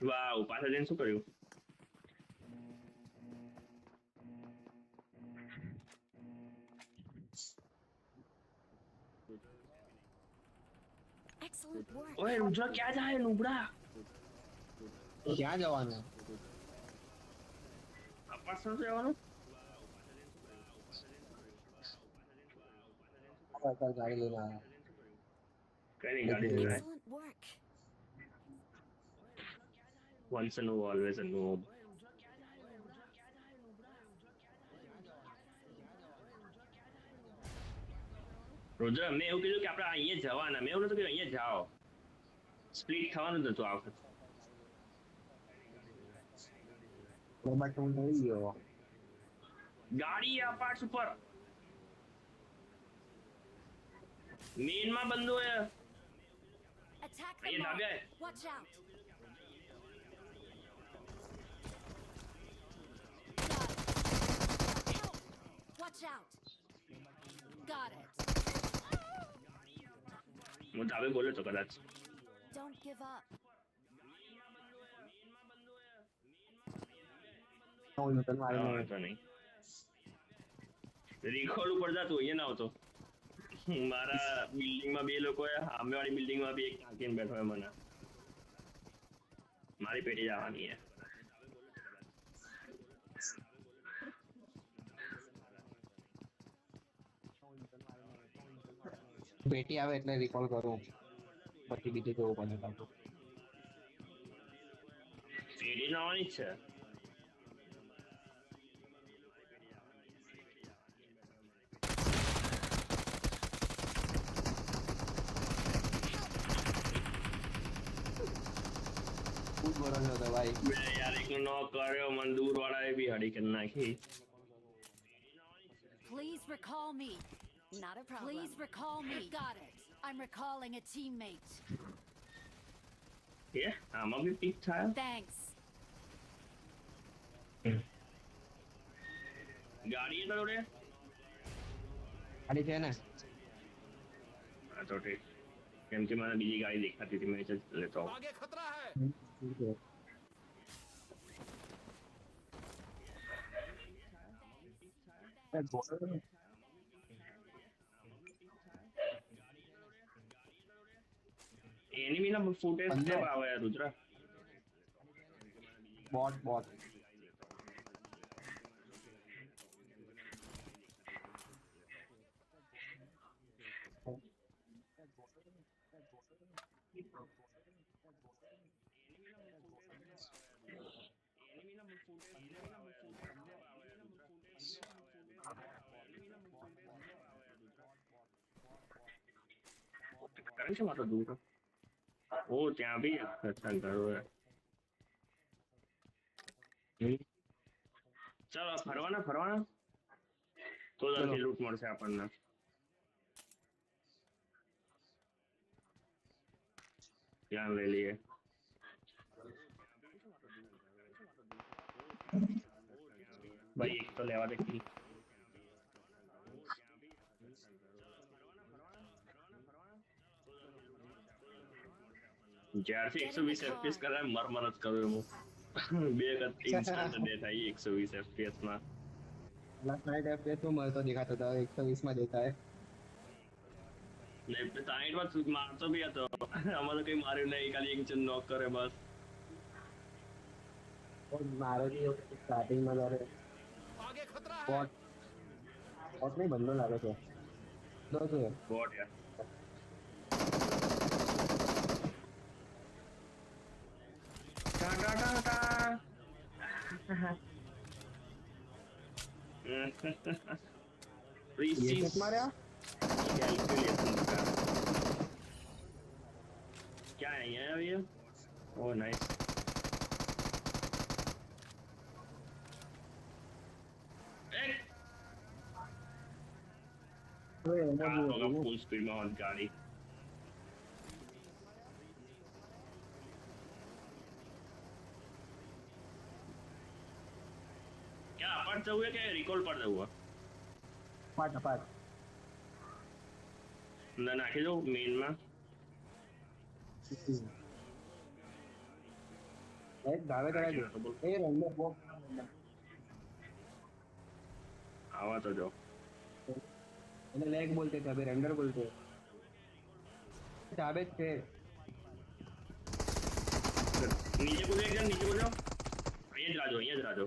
વાવ પાછળ જઈને શું કર્યું Excellent work. ઓય રુદ્ર ક્યાં જાય નુબડા ક્યાં જવાનું અપાર્ટમેન્ટ જવાનું ગાડી લઈને આવ્યા કઈ નહીં ગાડી ચલાય Excellent work. once a noob always a noob રુદ્ર મેં એવું કીધું કે આપણે અહીંયા જવાના મેં એવું નતું કીધું અહીંયા જાઓ સ્પ્લિટ થવાનું જ નતું આ વખત એમાં હું થઈ ગયો ગાડી આ પાર્ટ્સ ઉપર મેન માં બંધો હે Attack the અહીંયા mark. ડાબે Watch out. Got it. Help. Watch out. Got it. હું ડાબે બોલ્યો તો કદાચ Don't give up. હું તને મારી વાંધો નહીં રિકોલ ઉપર જાતું અહીંયા ના આવતો મારા બિલ્ડિંગમાં બે લોકો સામેવાળી બિલ્ડિંગમાં બી એક ટાંકીને બેઠો હોય મને મારી પેટી જવાની હે બેટી આવે એટલે રિકોલ કરું પછી બીજું જોવું પડે પાછું પેટી જવાની જ છે ખૂબ ગરમ હતો ભાઈ બે યાર એક નો કર્યો મને દૂર વાળાએ બી હડી કરી નાખી Please recall me. Not a problem. Please recall me. Got it. I'm recalling a teammate. એ આમાં બી પીક થાય Thanks. ગાડી એ જોડે ગાડી છે ને હા તો ઠીક કેમ કે મને બીજી ગાડી દેખાતી હતી મેં ચલ લેતો આવું. आगे खतरा है એનિમી ના ફૂટેજ કેમ આવે યાર રુદ્ર? બોટ કરે છે મારો દૂર ઓ ત્યાં બી અચ્છા ઘરો હે ચાલો ફરવાના તો જલ્દી લૂટ મળશે આપણને ત્યાં લઈ લઈએ ભાઈ એક તો લેવા દે કિલ જ્યારથી 120 fps કરે મર જ કરું હું બે ઇન્સ્ટન્ટ ડેથ આવી 120 fps માં લાસ્ટ નાઇટ FPS में मरता दिखाता था 120 में देता है ને 60 માં મારતો બી હતો અમારે કઈ માર્યું નહીં ખાલી એક જણ નોક કરે બસ और मारो भी स्टार्टिंग में लड़े आगे खतरा है बॉट बॉट नहीं बंदो लगे थे दो तो है બોટ યાર ટા ટા ટા ટા ये Precis. किस मारे Calculation का क्या है ये अभी ओह नाइस फुल स्पीड में और गाड़ी क्या अपार्ट हुआ क्या रिकॉल पर हुआ पाट पाट ना नाखी दो मेन में एक दावे करा दो ए रंग बॉक्स आवा तो जो એને લેગ બોલते थे अभी रेंडर बोलते हैं ढाबे थे नीचे को एक जन नीचे को जाओ ये जरा दो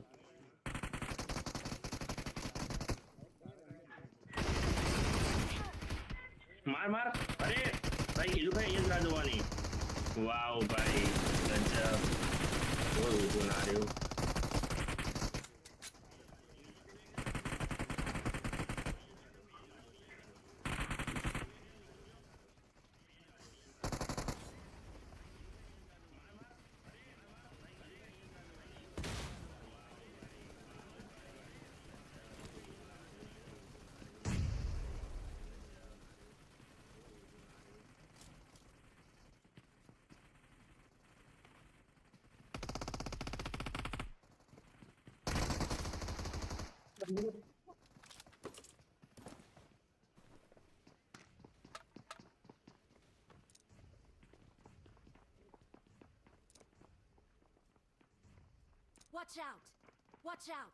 मार अरे भाई कीधु भाई ये जरा दो नहीं वाओ भाई गजब वो बना रहे हो Watch out! Watch out!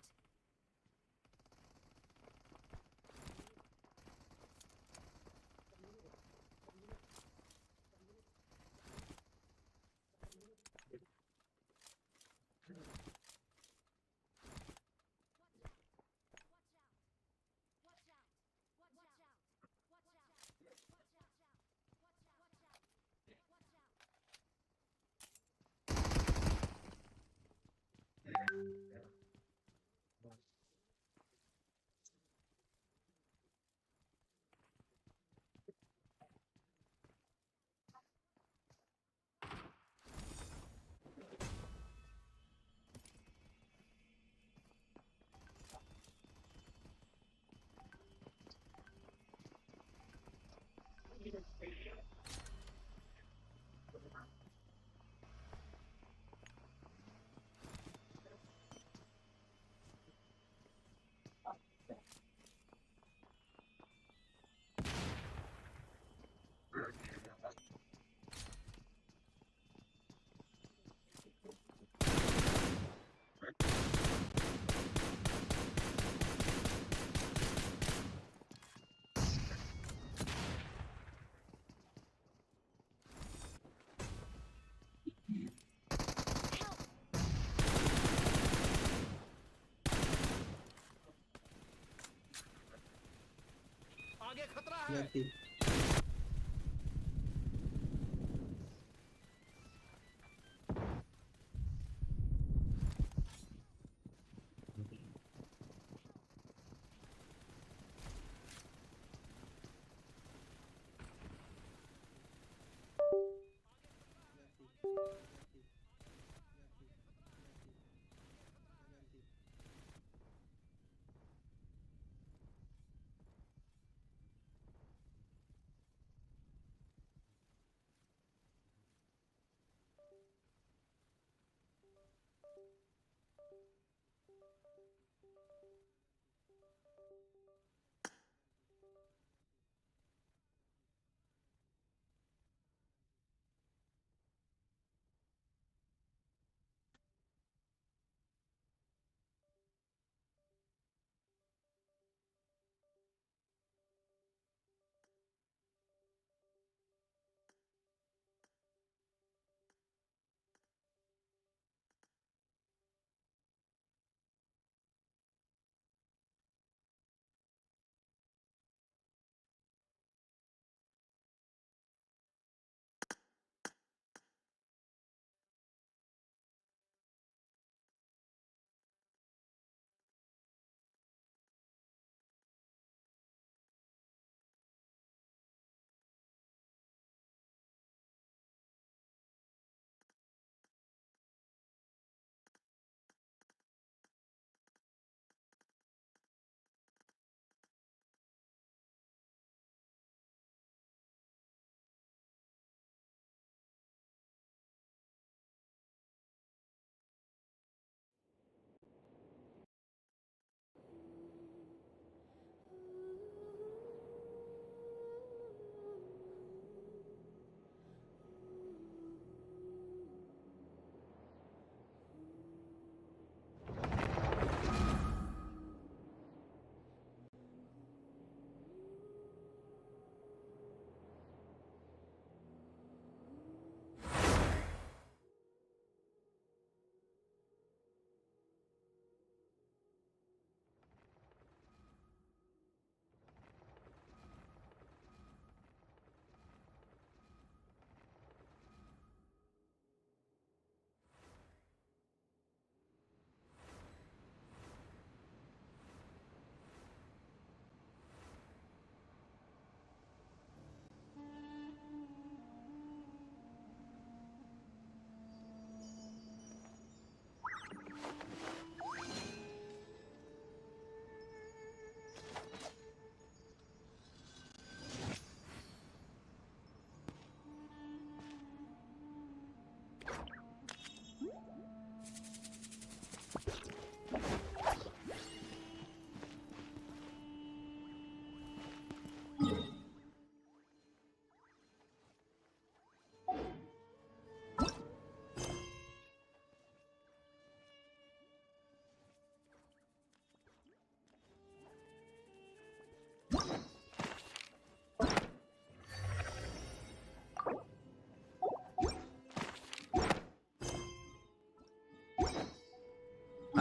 નથી.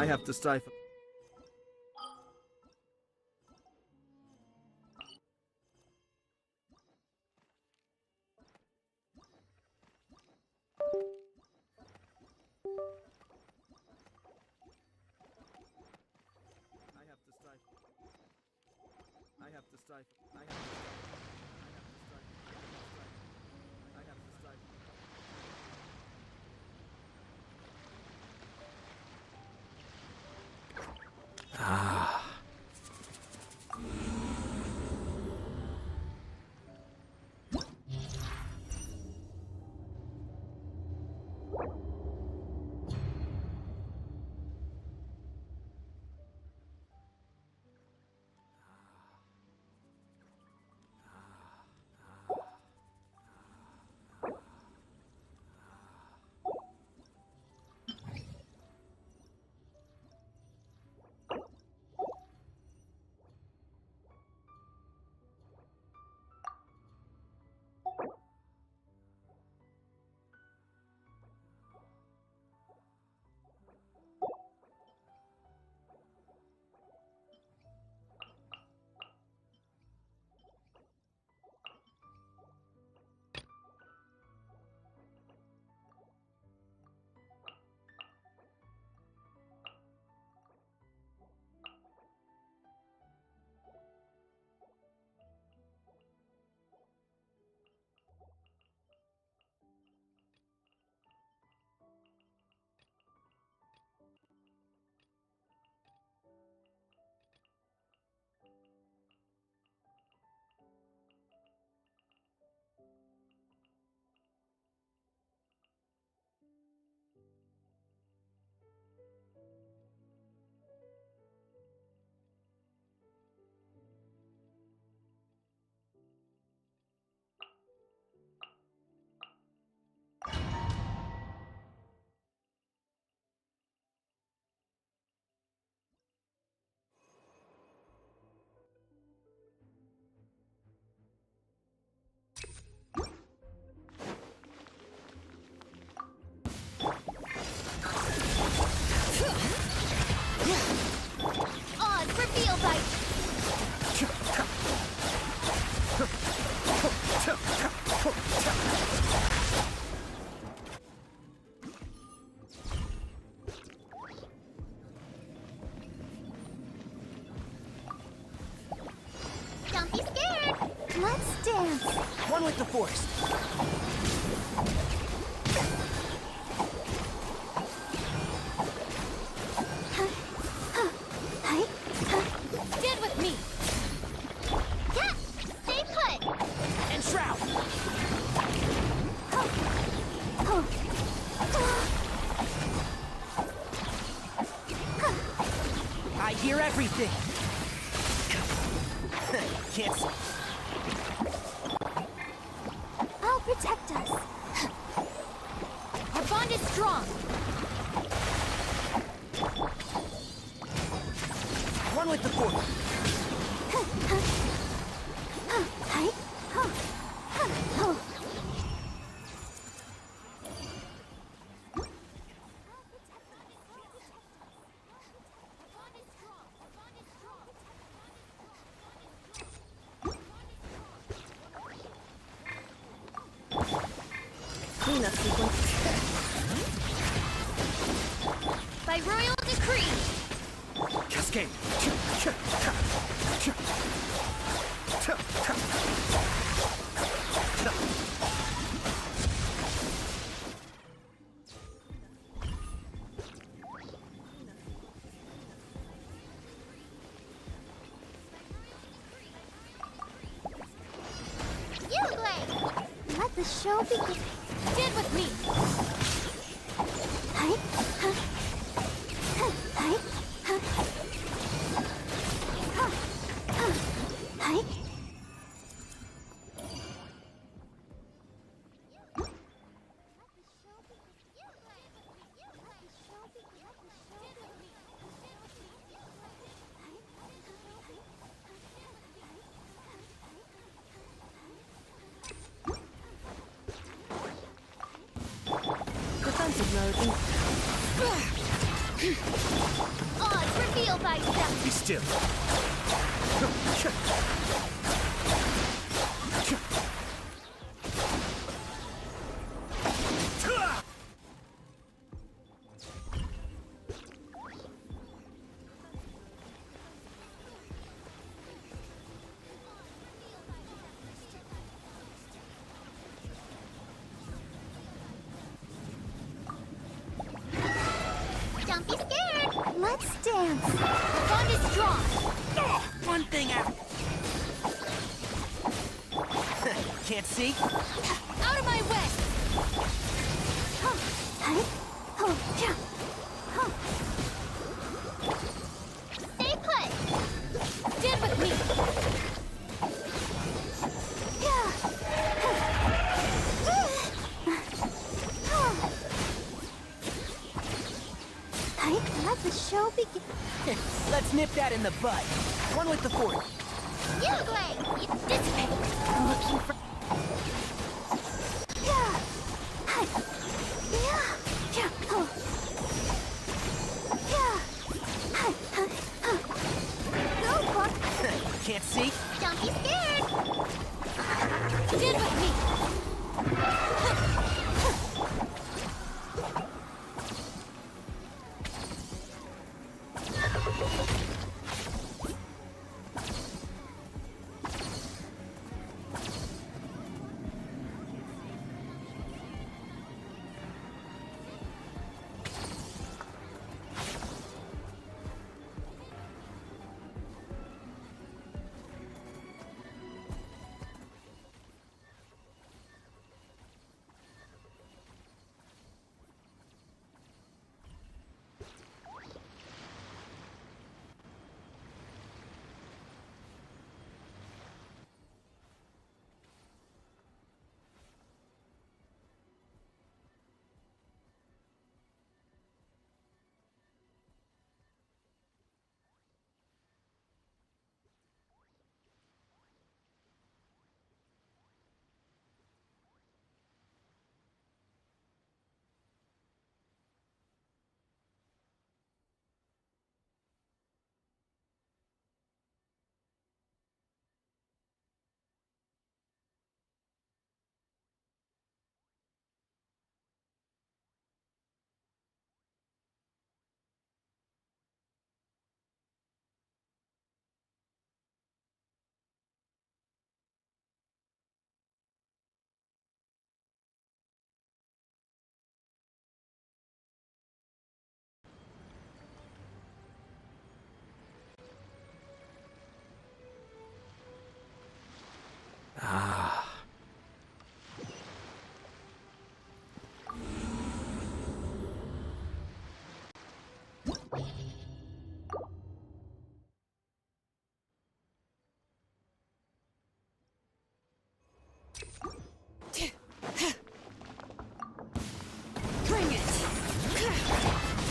I have to stifle. I have to stifle. I have to stifle. I have to stifle. I have to stifle. One with the force. Stand with me. Yeah, stay put. And shroud. I hear everything. Can't see. I'll protect us. Our bond is strong. One with the force. Cleanup sequence. By royal decree. Cascade. Let the show begin. Stand with me. Defensive mode. Odds reveal thyself. Be still. Don't be scared. Let's dance. The bond is strong. Oh, one thing out. Can't see. Out of my way. Stay put. Stand with me. Let the show begin. Let's nip that in the bud. One with the force. You dissipate. Looking for. Go, Buck. Can't see. Don't be scared. Stand with me.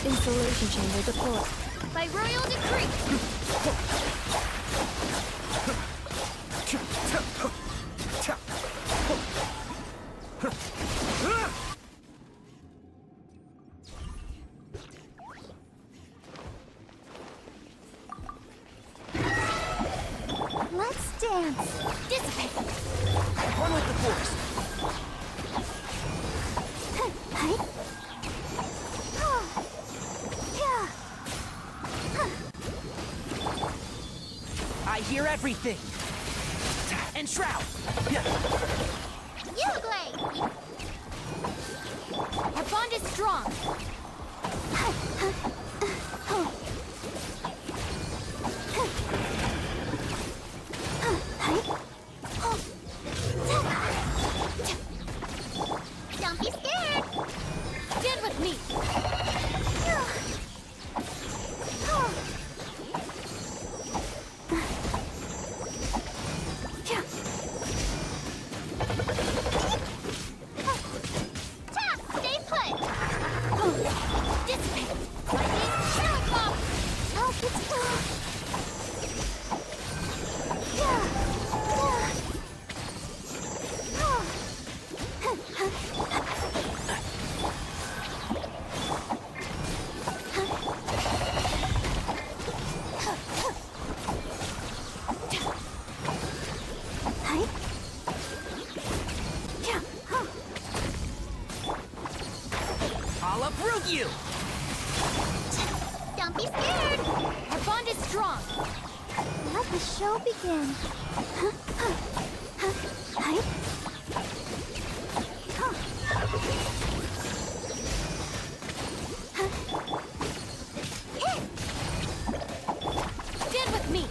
Insulation chamber deployed. By royal decree. Let's dance. Dissipate. Run with the force. Hi. Oh. Yeah. I hear everything. And shroud. Yeah. You Glade. Our bond is strong. Don't be scared. Stand with me. Stay put. Dissipate. Lightning, shower bomb. Help it stop. I'll uproot you. Don't be scared. Our bond is strong. Let the show begin. Stand with me.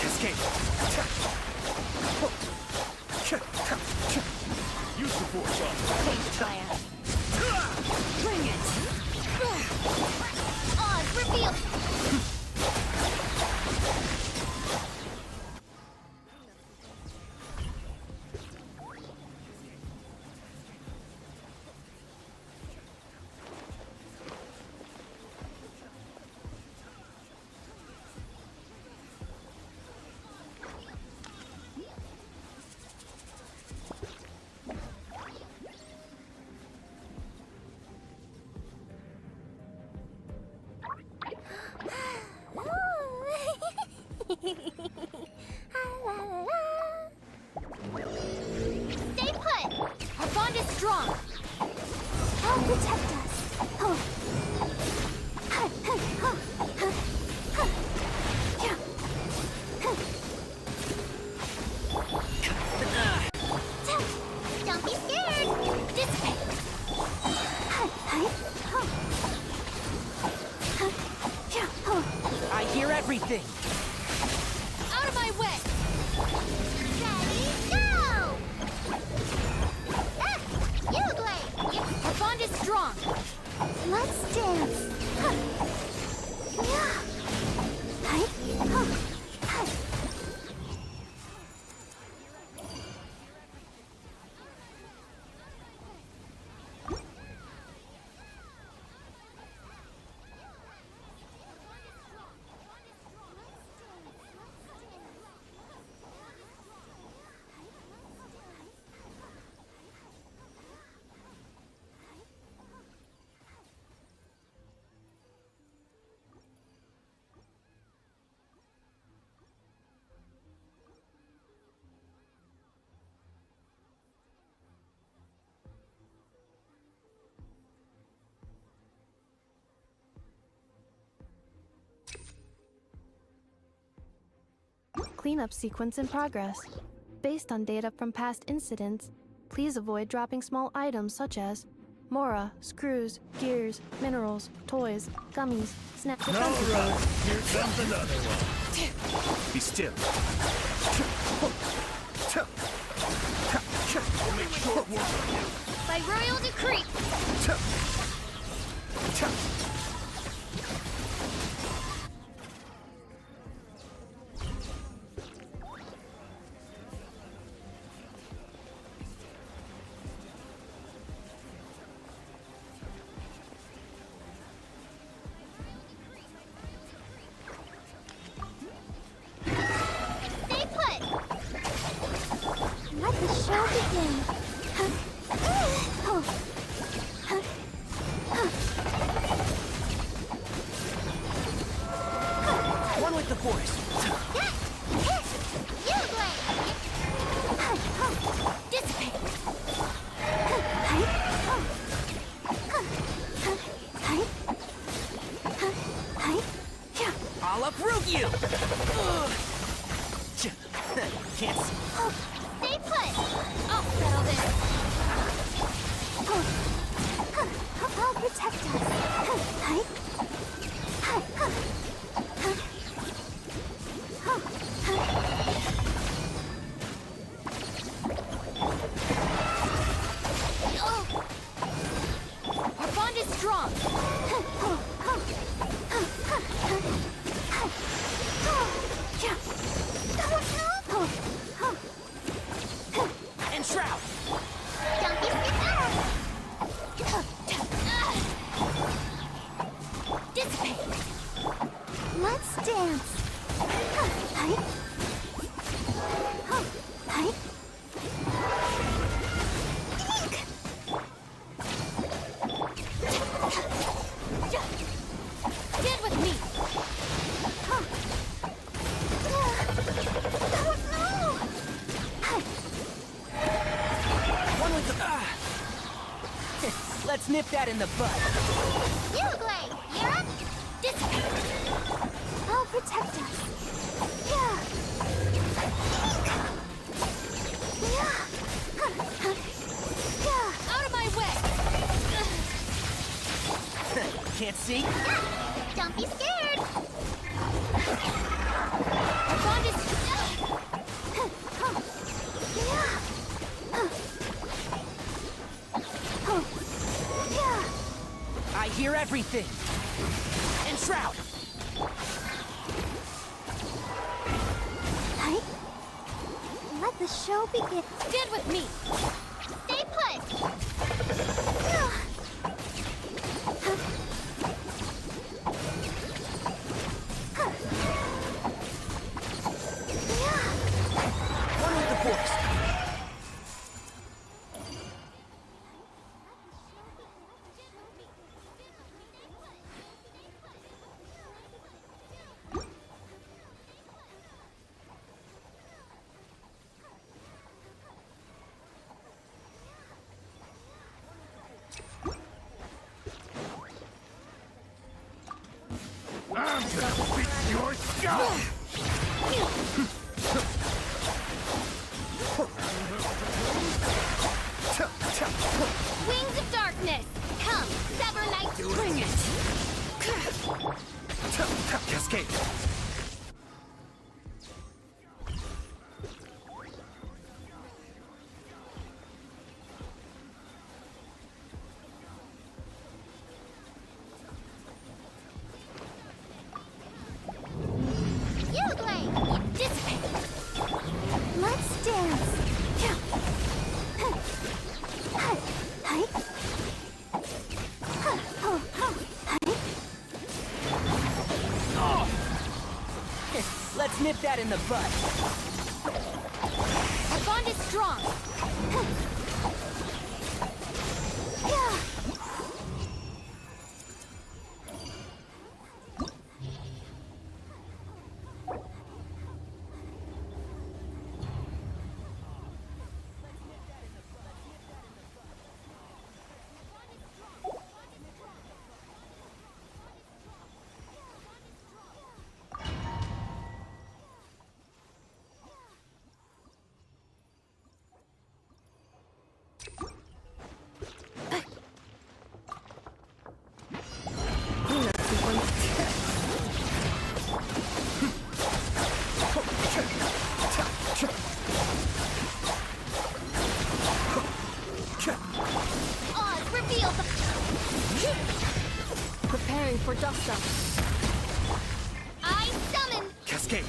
Cascade. Use the force. Fire. Bring it. Odds revealed. cleanup sequence in progress. Based on data from past incidents, please avoid dropping small items such as Mora, screws, gears, minerals, toys, gummies, snacks. All right, here comes another one. Be still. We'll make short work of you. By royal decree. Stay put. Let the show begin. One with the force. You dissipate. I'll uproot you. Can't see. Stay put. I'll settle this. I'll protect us. Our bond is strong. And shroud. Don't be scared. Dissipate. Let's dance. Stand with me. One with the. Let's nip that in the bud. You, Glade. You're up. Dissipate. I'll protect us. Out of my way. Can't see. Don't be scared. Our bond is. I hear everything. And shroud. Let the show begin. Stand with me. Stay put. One with the force. I'm gonna beat your skull! Wings of darkness. Come, sever night. Bring it. Cascade. You, Glade. Dissipate. Let's dance. Let's nip that in the bud. Our bond is strong. for dust up. I summon. Cascade.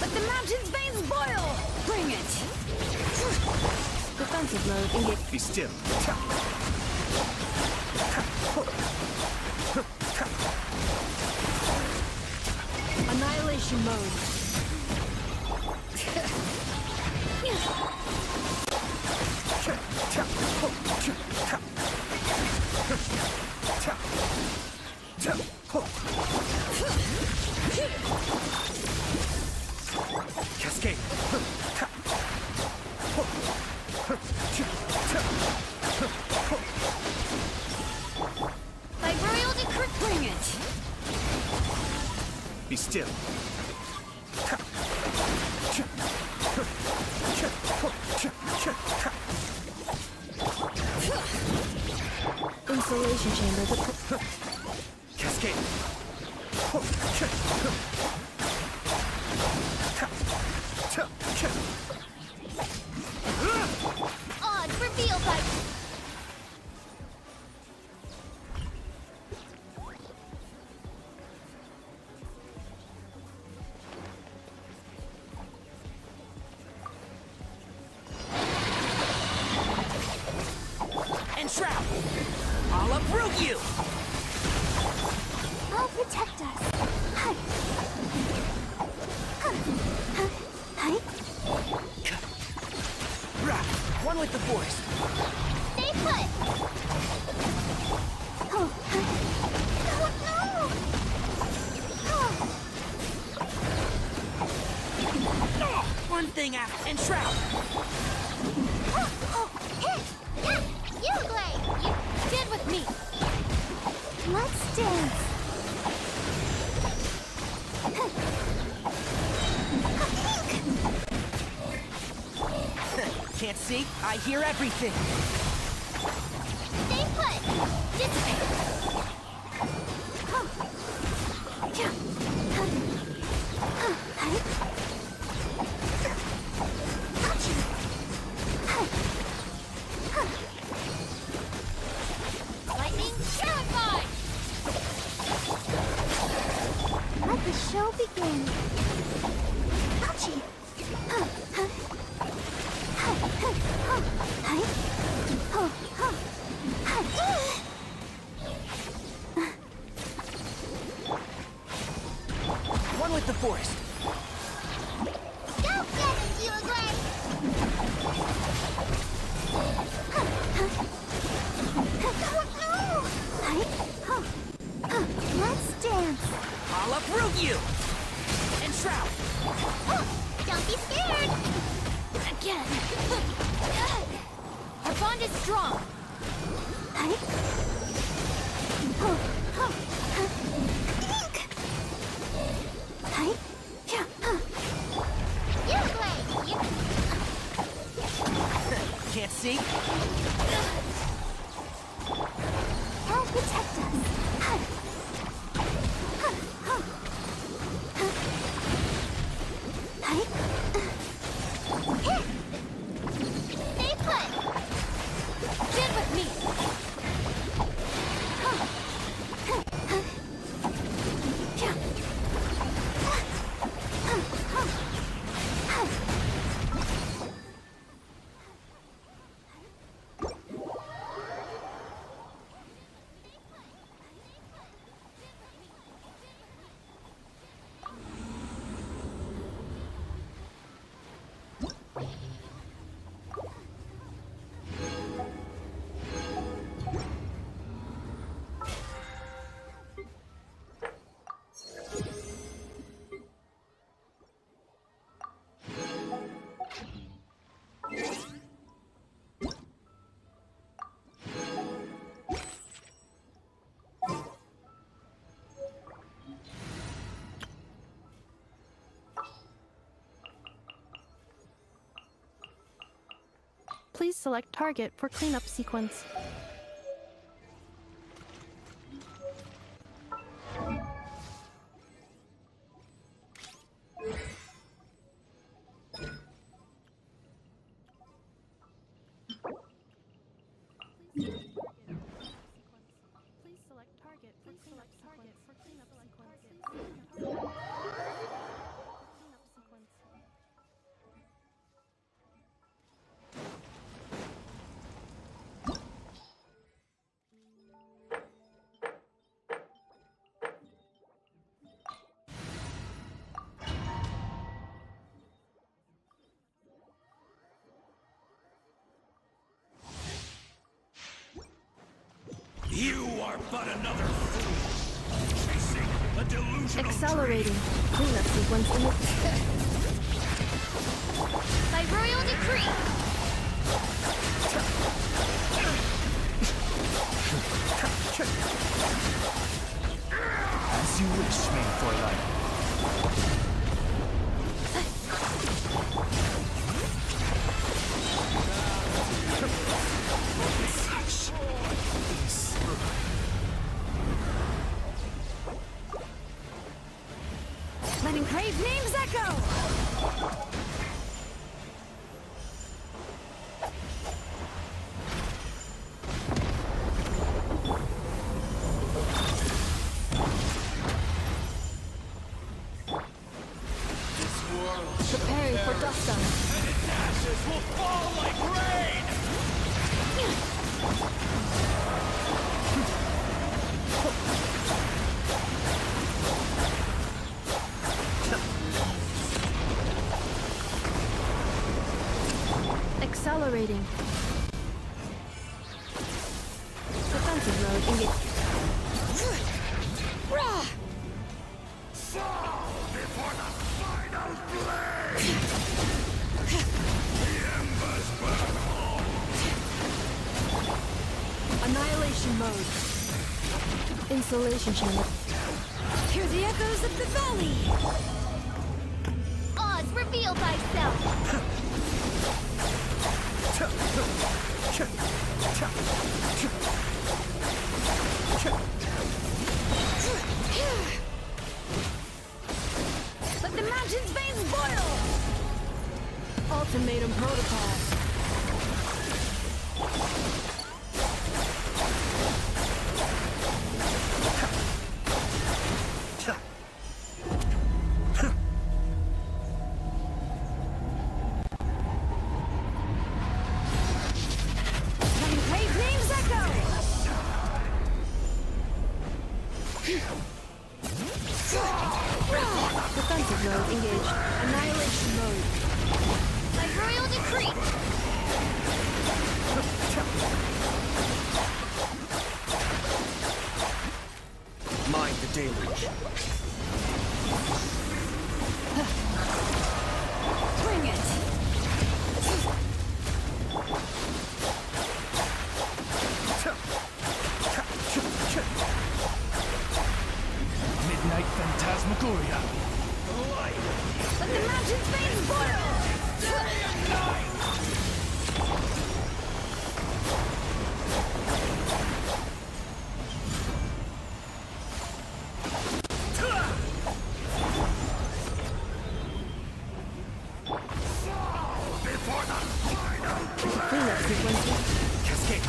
Let the mountain's veins boil. Bring it. Defensive mode engaged. Be still. Annihilation mode. Cascade. Vibroidal decrypt. Bring it. Be still. Insulation chamber. Cascade. Odds revealed by. Entrap! I'll uproot you! I'll protect us. Hi. Hi. Rah! One with the force. Stay put. Oh, no. One thing after. Entrap! You, Glade. You did with me. Let's dance. Can't see? I hear everything. Stay put. Dissipate. Lightning terrified. Let the show begin. Ouchie. One with the force. Go get it, you Glade. Let's dance. I'll uproot you! Entrap! Don't be scared. Again. Our bond is strong. You Glade. You. Can't see? Help protect us. Stay put. Get with me. Please select target for cleanup sequence. are but another fool, chasing a delusional Accelerating. Cleanup sequence in By royal decree. As you wish, main for life. Letting crave names echo. preparing for dust storm. And its ashes will fall like rain! Accelerating. Defensive mode engaged. Fall before the final blade! The embers burn home! Annihilation mode. Insulation chamber. Hear the echoes of the valley. Oz, reveal thyself. Let the mountain's veins boil. Ultimatum protocol. Letting crave names echo. Defensive mode engaged. Annihilation mode. By royal decree. Mind the deluge. Bring it. Midnight Phantasmagoria. Let the mountain's veins boil. Before the final Cleanup sequence. cascade.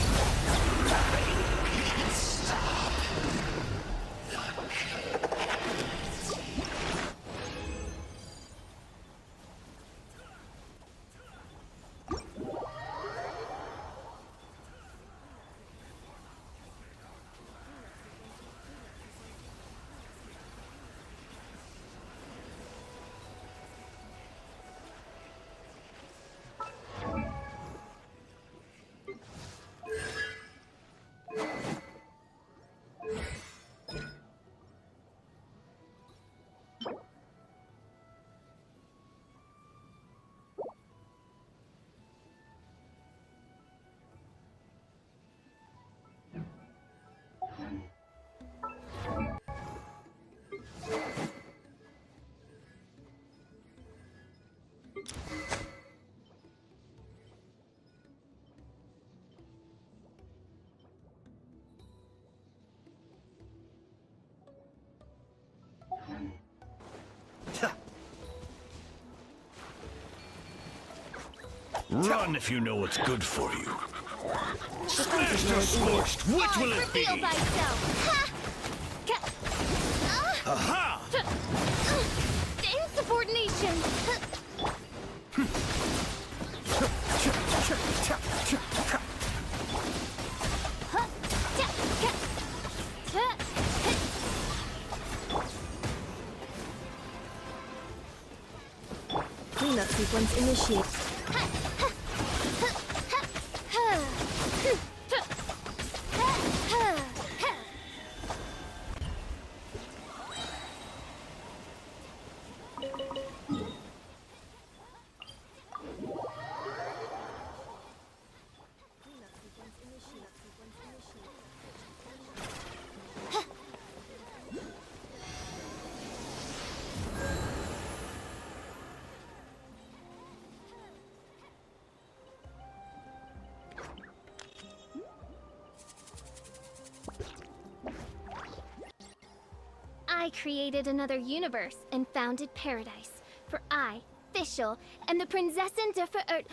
Run if you know what's good for you. Smashed or scorched, which will it be? Reveal thyself. Ha! Aha! Insubordination. Cleanup sequence initiate. I created another universe and founded paradise. For I, Fischl, am the Prinzessin der Verirrt.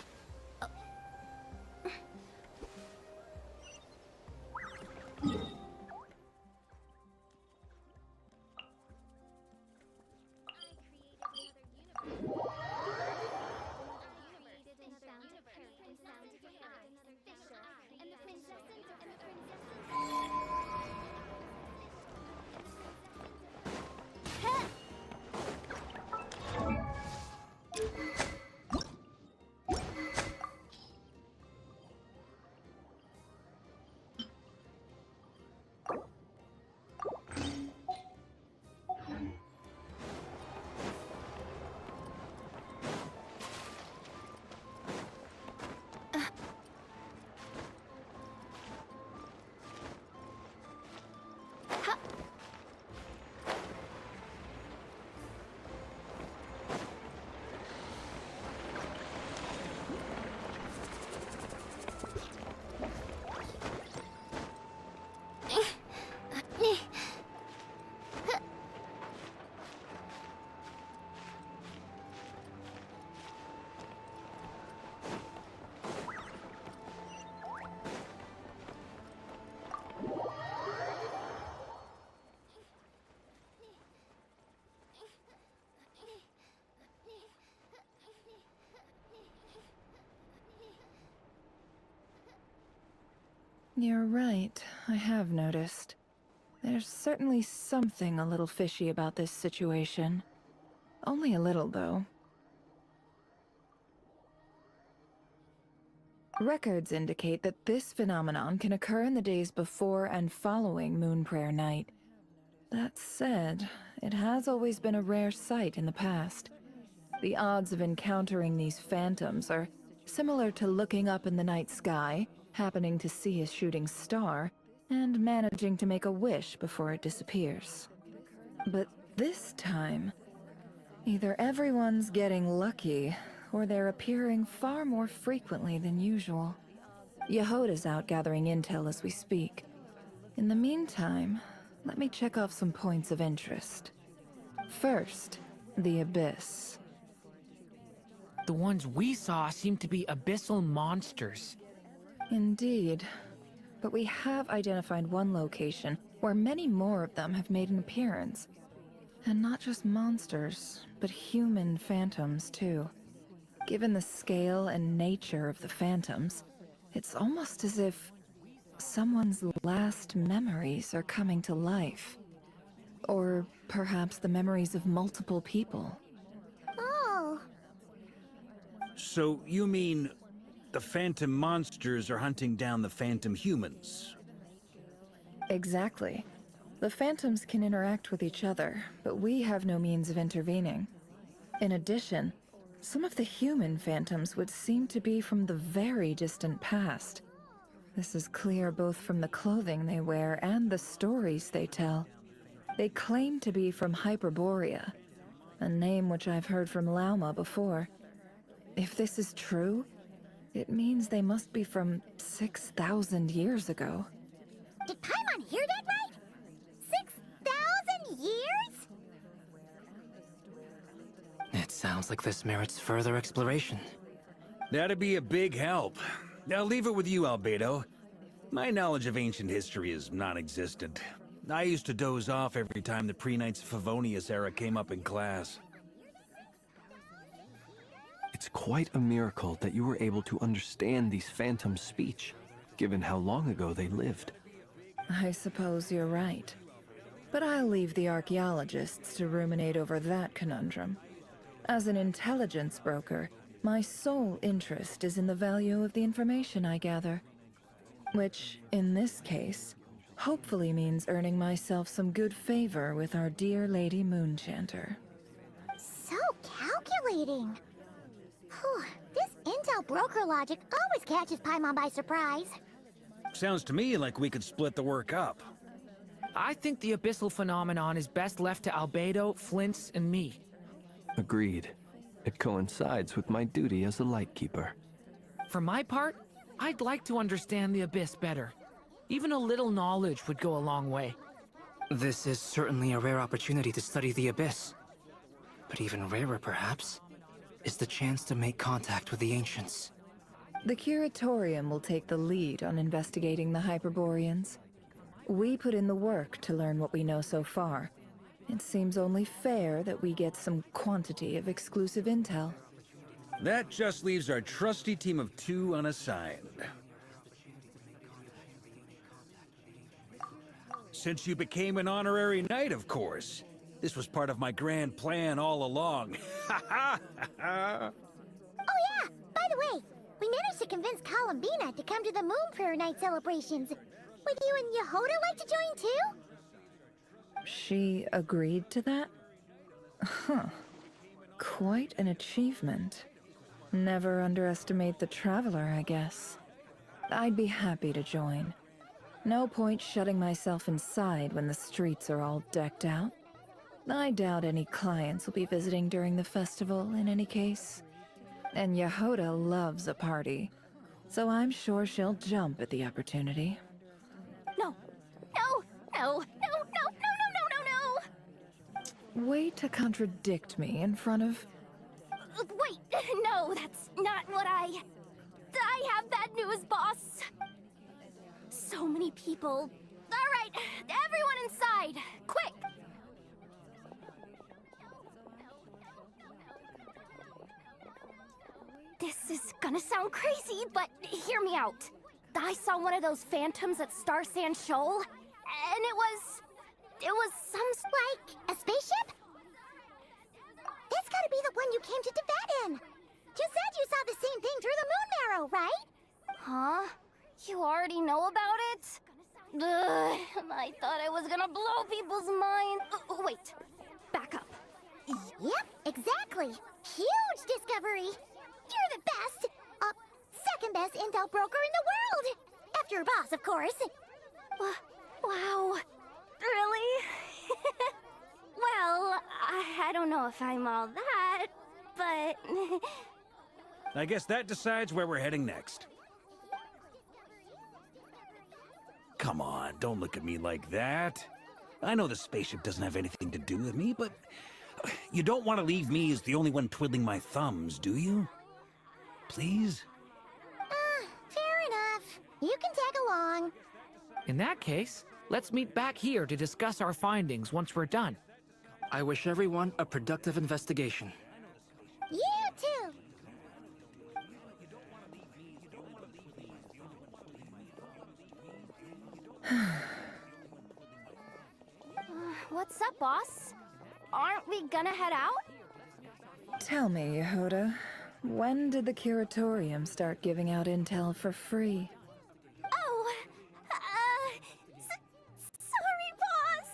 You're right, I have noticed. There's certainly something a little fishy about this situation. Only a little, though. Records indicate that this phenomenon can occur in the days before and following Moon Prayer Night. That said, it has always been a rare sight in the past. The odds of encountering these phantoms are similar to looking up in the night sky, happening to see a shooting star, and managing to make a wish before it disappears. But this time, either everyone's getting lucky, or they're appearing far more frequently than usual. Yehoda's out gathering intel as we speak. In the meantime, let me check off some points of interest. First, the Abyss. The ones we saw seem to be abyssal monsters. Indeed. But we have identified one location where many more of them have made an appearance. And not just monsters, but human phantoms too. Given the scale and nature of the phantoms, it's almost as if someone's last memories are coming to life. Or perhaps the memories of multiple people. Oh. So you mean the phantom monsters are hunting down the phantom humans? Exactly. The phantoms can interact with each other, but we have no means of intervening. In addition, some of the human phantoms would seem to be from the very distant past. This is clear both from the clothing they wear and the stories they tell. They claim to be from Hyperborea, a name which I've heard from Lauma before. If this is true, it means they must be from 6,000 years ago. Did Paimon hear that right? 6,000 years? It sounds like this merits further exploration. That'd be a big help. I'll leave it with you, Albedo. My knowledge of ancient history is non-existent. I used to doze off every time the pre-Knights of Favonius era came up in class. It's quite a miracle that you were able to understand these phantoms' speech, given how long ago they lived. I suppose you're right. But I'll leave the archaeologists to ruminate over that conundrum. As an intelligence broker, my sole interest is in the value of the information I gather. Which, in this case, hopefully means earning myself some good favor with our dear Lady Moonchanter. So calculating. Whew, this intel broker logic always catches Paimon by surprise. Sounds to me like we could split the work up. I think the abyssal phenomenon is best left to Albedo, Flint's, and me. Agreed. It coincides with my duty as a lightkeeper. For my part, I'd like to understand the abyss better. Even a little knowledge would go a long way. This is certainly a rare opportunity to study the Abyss. But even rarer, perhaps, is the chance to make contact with the Ancients. The Curatorium will take the lead on investigating the Hyperboreans. We put in the work to learn what we know so far. It seems only fair that we get some quantity of exclusive intel. That just leaves our trusty team of 2 unassigned. Since you became an honorary knight, of course. This was part of my grand plan all along. Oh yeah! By the way, we managed to convince Columbina to come to the Moon Prayer Night celebrations. Would you and Yehoda like to join too? She agreed to that? Huh. Quite an achievement. Never underestimate the traveler, I guess. I'd be happy to join. No point shutting myself inside when the streets are all decked out. I doubt any clients will be visiting during the festival in any case. And Yehoda loves a party, so I'm sure she'll jump at the opportunity. No! No! No! No! No! No! No! No! No! Way to contradict me in front of... Wait! No, that's not what I have bad news, boss! So many people. Alright, everyone inside! Quick! This is gonna sound crazy, but hear me out. I saw one of those phantoms at Star Sand Shoal, and it was some... Like, a spaceship? That's gotta be the one you came to Tibet in! You said you saw the same thing through the moon marrow, right? Huh? You already know about it? Ugh, I thought I was gonna blow people's minds. Wait, back up. Yep, exactly. Huge discovery. You're the best, second best intel broker in the world. After your boss, of course. Wow, really? Well, I don't know if I'm all that, but... I guess that decides where we're heading next. Come on, don't look at me like that. I know the spaceship doesn't have anything to do with me, but you don't want to leave me as the only one twiddling my thumbs, do you? Please? Fair enough. You can tag along. In that case, let's meet back here to discuss our findings once we're done. I wish everyone a productive investigation. You too. What's up, boss? Aren't we gonna head out? Tell me, Yehoda, when did the Curatorium start giving out intel for free? Oh, sorry, boss.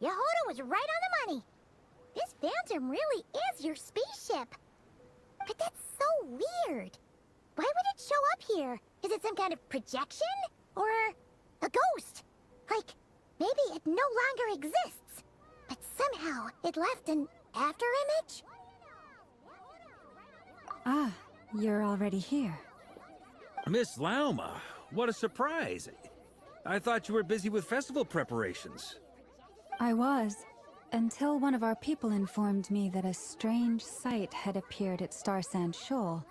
Yehoda was right on the money. This Phantom really is your spaceship. But that's so weird. Why would it show up here? Is it some kind of projection? Or a ghost? Like, maybe it no longer exists. But somehow it left an afterimage? Ah, you're already here. Miss Lauma, what a surprise. I thought you were busy with festival preparations. I was, until one of our people informed me that a strange sight had appeared at Star Sand Shoal.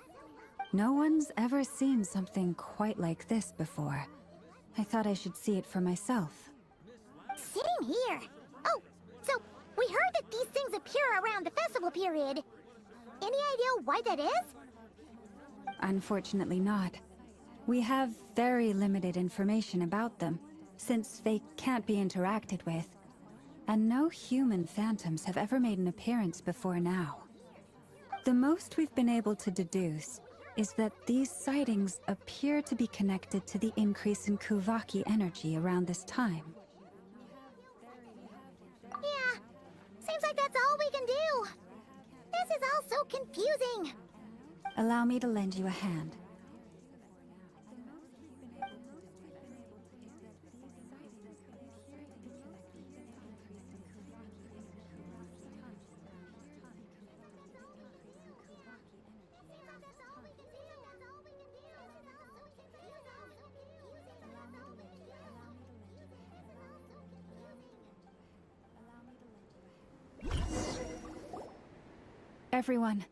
No one's ever seen something quite like this before. I thought I should see it for myself. Sitting here? Oh, so we heard that these things appear around the festival period. Any idea why that is? Unfortunately not. We have very limited information about them, since they can't be interacted with. And no human phantoms have ever made an appearance before now. The most we've been able to deduce is that these sightings appear to be connected to the increase in Kuvaki energy around this time. Yeah, seems like that's all we can do. This is all so confusing. Allow me to lend you a hand. Everyone,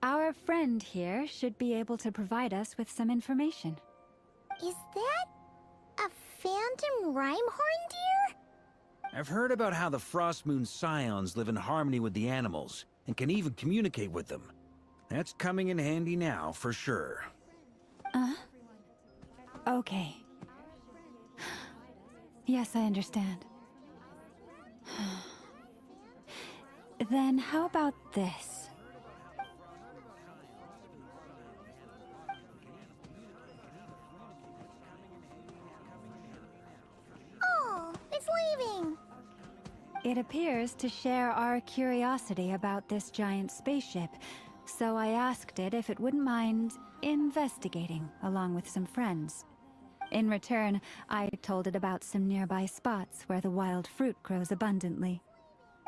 our friend here should be able to provide us with some information. Is that a phantom Rhymehorn deer? I've heard about how the Frost Moon Scions live in harmony with the animals, and can even communicate with them. That's coming in handy now, for sure. Okay. Yes, I understand. Then how about this? Oh, it's leaving. It appears to share our curiosity about this giant spaceship, so I asked it if it wouldn't mind investigating along with some friends. In return, I told it about some nearby spots where the wild fruit grows abundantly.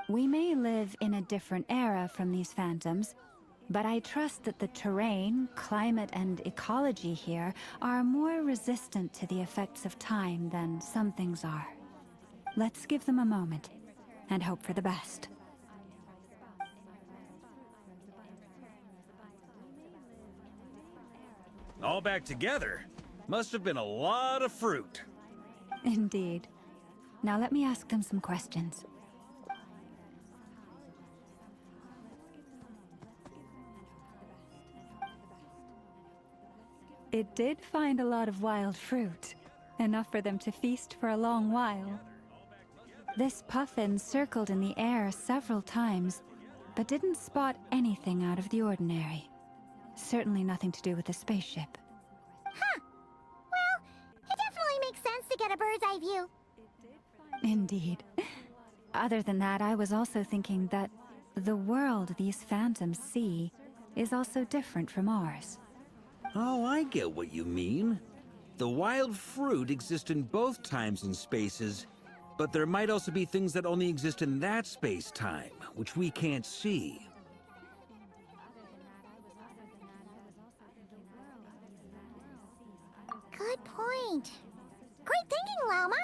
We may live in a different era from these phantoms, but I trust that the terrain, climate, and ecology here are more resistant to the effects of time than some things are. Let's give them a moment, and hope for the best. All back together? Must have been a lot of fruit. Indeed. Now let me ask them some questions. It did find a lot of wild fruit, enough for them to feast for a long while. This puffin circled in the air several times, but didn't spot anything out of the ordinary. Certainly nothing to do with the spaceship. Huh. Well, it definitely makes sense to get a bird's eye view. Indeed. Other than that, I was also thinking that the world these phantoms see is also different from ours. Oh, I get what you mean. The wild fruit exist in both times and spaces, but there might also be things that only exist in that space-time, which we can't see. Good point. Great thinking, Lauma.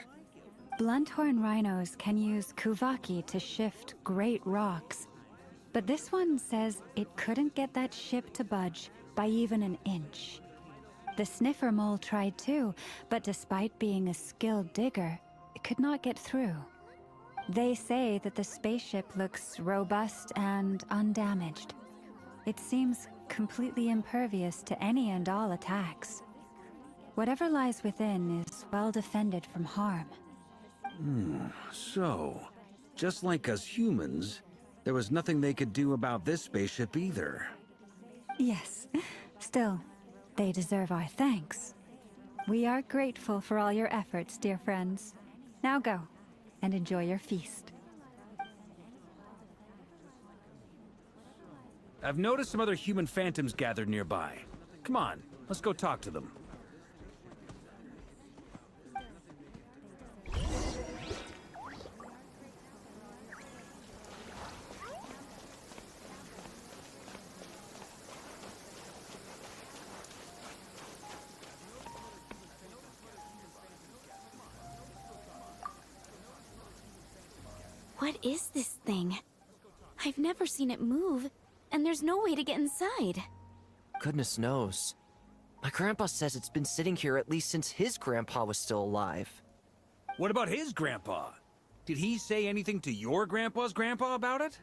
Blunthorn rhinos can use Kuvaki to shift great rocks, but this one says it couldn't get that ship to budge by even an inch. The sniffer mole tried too, but despite being a skilled digger, it could not get through. They say that the spaceship looks robust and undamaged. It seems completely impervious to any and all attacks. Whatever lies within is well defended from harm. So, just like us humans, there was nothing they could do about this spaceship either. Yes. Still, they deserve our thanks. We are grateful for all your efforts, dear friends. Now go, and enjoy your feast. I've noticed some other human phantoms gathered nearby. Come on, let's go talk to them. What is this thing? I've never seen it move, and there's no way to get inside. Goodness knows. My grandpa says it's been sitting here at least since his grandpa was still alive. What about his grandpa? Did he say anything to your grandpa's grandpa about it?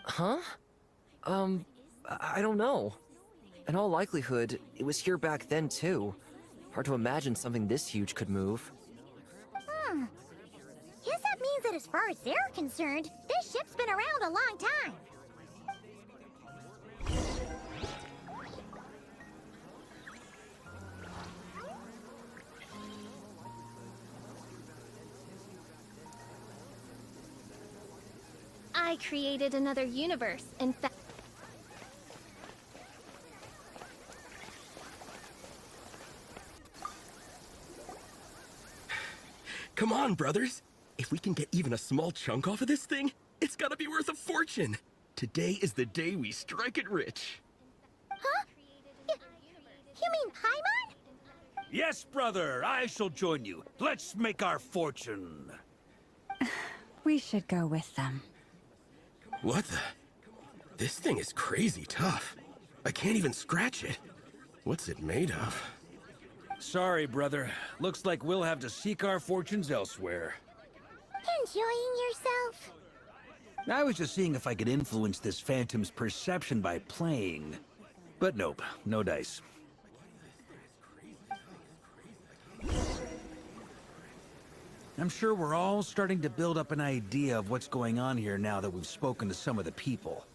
Huh? I don't know. In all likelihood, it was here back then too. Hard to imagine something this huge could move. Guess that means that as far as they're concerned, this ship's been around a long time. I created another universe. In fact, Come on, brothers. If we can get even a small chunk off of this thing, it's gotta be worth a fortune. Today is the day we strike it rich. huh? You mean Paimon? Yes, brother, I shall join you. Let's make our fortune. We should go with them. What the? This thing is crazy tough. I can't even scratch it. What's it made of? Sorry, brother. Looks like we'll have to seek our fortunes elsewhere. Enjoying yourself? I was just seeing if I could influence this phantom's perception by playing. But nope, no dice. I'm sure we're all starting to build up an idea of what's going on here now that we've spoken to some of the people.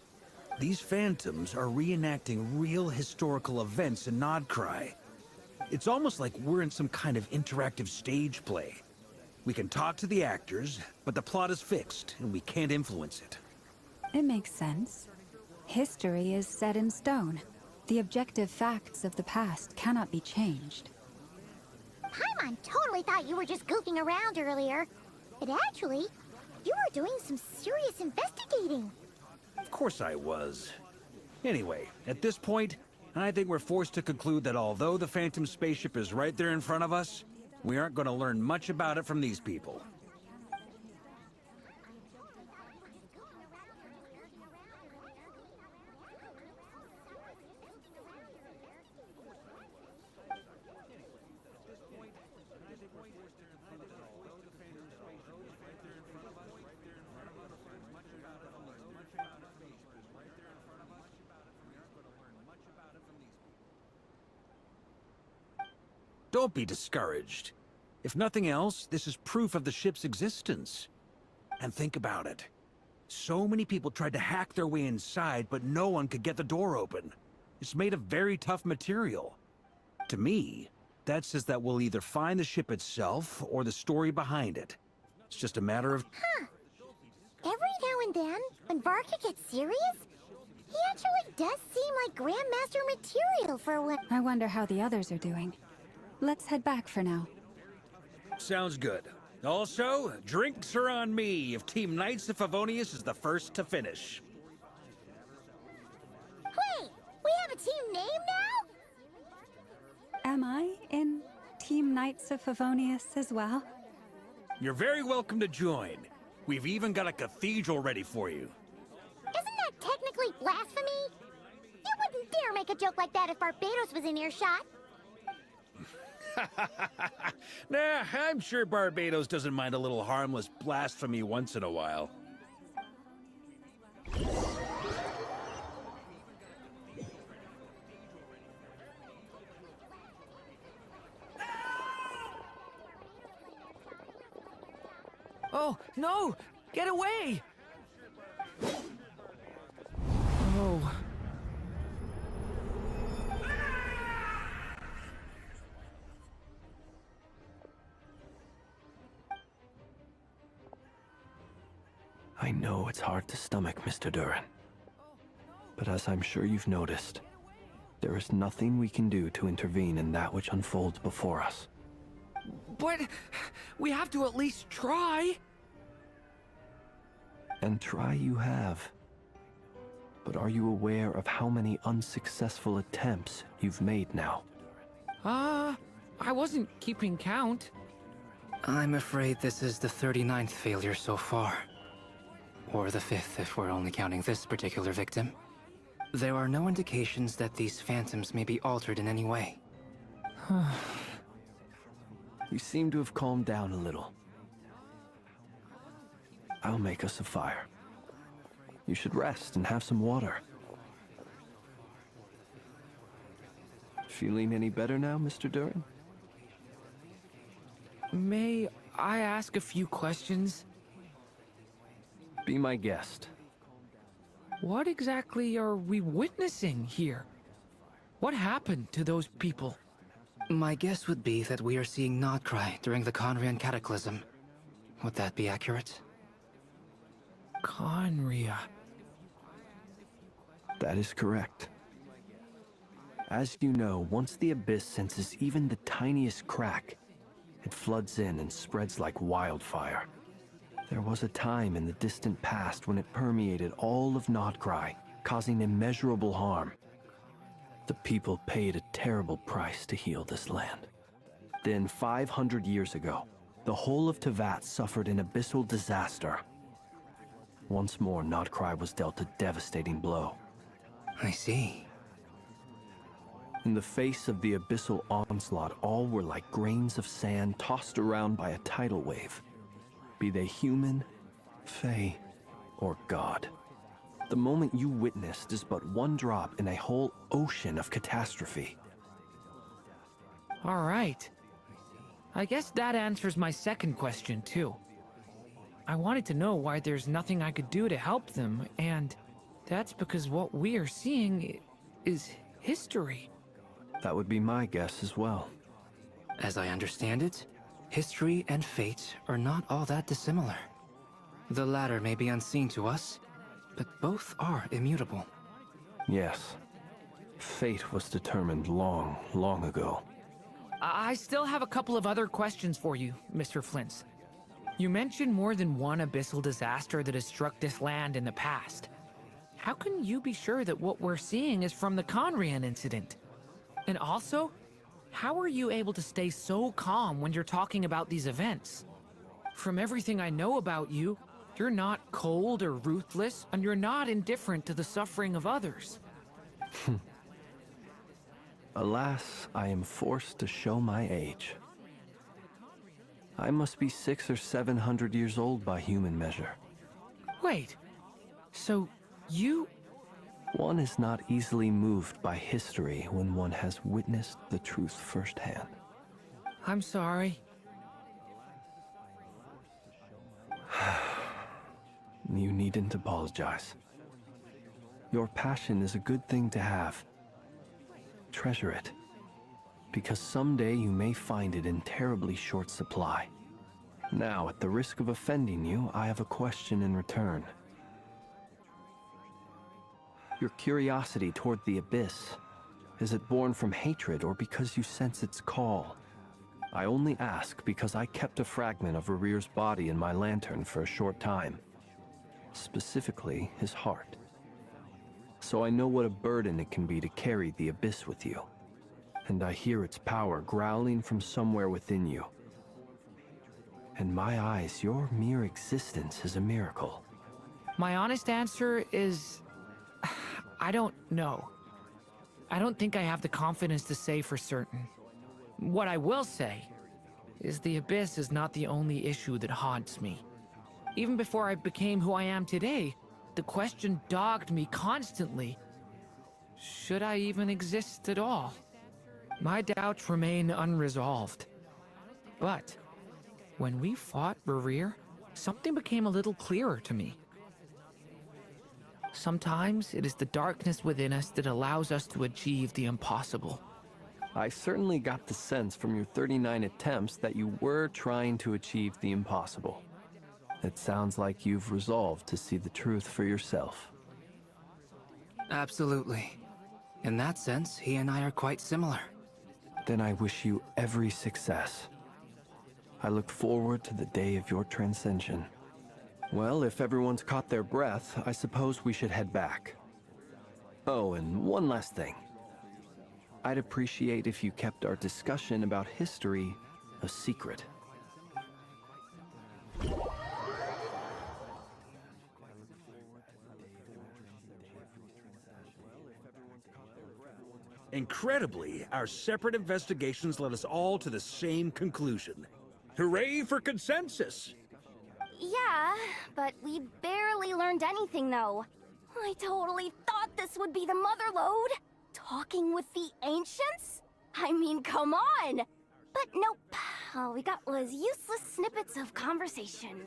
These phantoms are reenacting real historical events in Nodcry. It's almost like we're in some kind of interactive stage play. We can talk to the actors, but the plot is fixed, and we can't influence it. It makes sense. History is set in stone. The objective facts of the past cannot be changed. Paimon totally thought you were just goofing around earlier. But actually, you were doing some serious investigating. Of course I was. Anyway, at this point, I think we're forced to conclude that although the Phantom spaceship is right there in front of us, we aren't going to learn much about it from these people. Don't be discouraged. If nothing else, this is proof of the ship's existence. And think about it. So many people tried to hack their way inside, but no one could get the door open. It's made of very tough material. To me, that says that we'll either find the ship itself or the story behind it. It's just a matter of... Huh. Every now and then, when Varka gets serious, he actually does seem like Grandmaster material for what... I wonder how the others are doing. Let's head back for now. Sounds good. Also, drinks are on me if Team Knights of Favonius is the first to finish. Wait, we have a team name now? Am I in Team Knights of Favonius as well? You're very welcome to join. We've even got a cathedral ready for you. Isn't that technically blasphemy? You wouldn't dare make a joke like that if Barbados was in earshot. Nah, I'm sure Barbados doesn't mind a little harmless blasphemy once in a while. Oh, no! Get away! Oh. I know it's hard to stomach, Mr. Duran. But as I'm sure you've noticed, there is nothing we can do to intervene in that which unfolds before us. But we have to at least try. And try you have. But are you aware of how many unsuccessful attempts you've made now? I wasn't keeping count. I'm afraid this is the 39th failure so far. Or the 5th if we're only counting this particular victim. There are no indications that these phantoms may be altered in any way. You seem to have calmed down a little. I'll make us a fire. You should rest and have some water. Feeling any better now, Mr. Durin? May I ask a few questions? Be my guest. What exactly are we witnessing here? What happened to those people? My guess would be that we are seeing Nodcry during the Conrian Cataclysm. Would that be accurate? Conria. That is correct. As you know, once the Abyss senses even the tiniest crack, it floods in and spreads like wildfire. There was a time in the distant past when it permeated all of Nodcry, causing immeasurable harm. The people paid a terrible price to heal this land. Then, 500 years ago, the whole of Teyvat suffered an abyssal disaster. Once more, Nodcry was dealt a devastating blow. I see. In the face of the abyssal onslaught, all were like grains of sand tossed around by a tidal wave. Be they human, fae, or god. The moment you witnessed is but one drop in a whole ocean of catastrophe. All right. I guess that answers my second question, too. I wanted to know why there's nothing I could do to help them, and that's because what we are seeing is history. That would be my guess as well. As I understand it, history and fate are not all that dissimilar. The latter may be unseen to us, but both are immutable. Yes. Fate was determined long, long ago. I still have a couple of other questions for you, Mr. Flintz. You mentioned more than one abyssal disaster that has struck this land in the past. How can you be sure that what we're seeing is from the Conrian incident? And also, how are you able to stay so calm when you're talking about these events? From everything I know about you, you're not cold or ruthless, and you're not indifferent to the suffering of others. Alas, I am forced to show my age. I must be 600 or 700 years old by human measure. Wait, so you... One is not easily moved by history when one has witnessed the truth firsthand. I'm sorry. You needn't apologize. Your passion is a good thing to have. Treasure it, because someday you may find it in terribly short supply. Now, at the risk of offending you, I have a question in return. Your curiosity toward the Abyss, is it born from hatred or because you sense its call? I only ask because I kept a fragment of Rarir's body in my lantern for a short time. Specifically, his heart. So I know what a burden it can be to carry the Abyss with you. And I hear its power growling from somewhere within you. In my eyes, your mere existence is a miracle. My honest answer is... I don't know. I don't think I have the confidence to say for certain. What I will say is the Abyss is not the only issue that haunts me. Even before I became who I am today, the question dogged me constantly. Should I even exist at all? My doubts remain unresolved. But when we fought Rarir, something became a little clearer to me. Sometimes it is the darkness within us that allows us to achieve the impossible. I certainly got the sense from your 39 attempts that you were trying to achieve the impossible. It sounds like you've resolved to see the truth for yourself. Absolutely. In that sense, he and I are quite similar. Then I wish you every success. I look forward to the day of your transcension. Well, if everyone's caught their breath, I suppose we should head back. Oh, and one last thing. I'd appreciate if you kept our discussion about history a secret. Incredibly, our separate investigations led us all to the same conclusion. Hooray for consensus! Yeah, but we barely learned anything, though. I totally thought this would be the mother lode. Talking with the ancients? I mean, come on! But nope. All we got was useless snippets of conversation.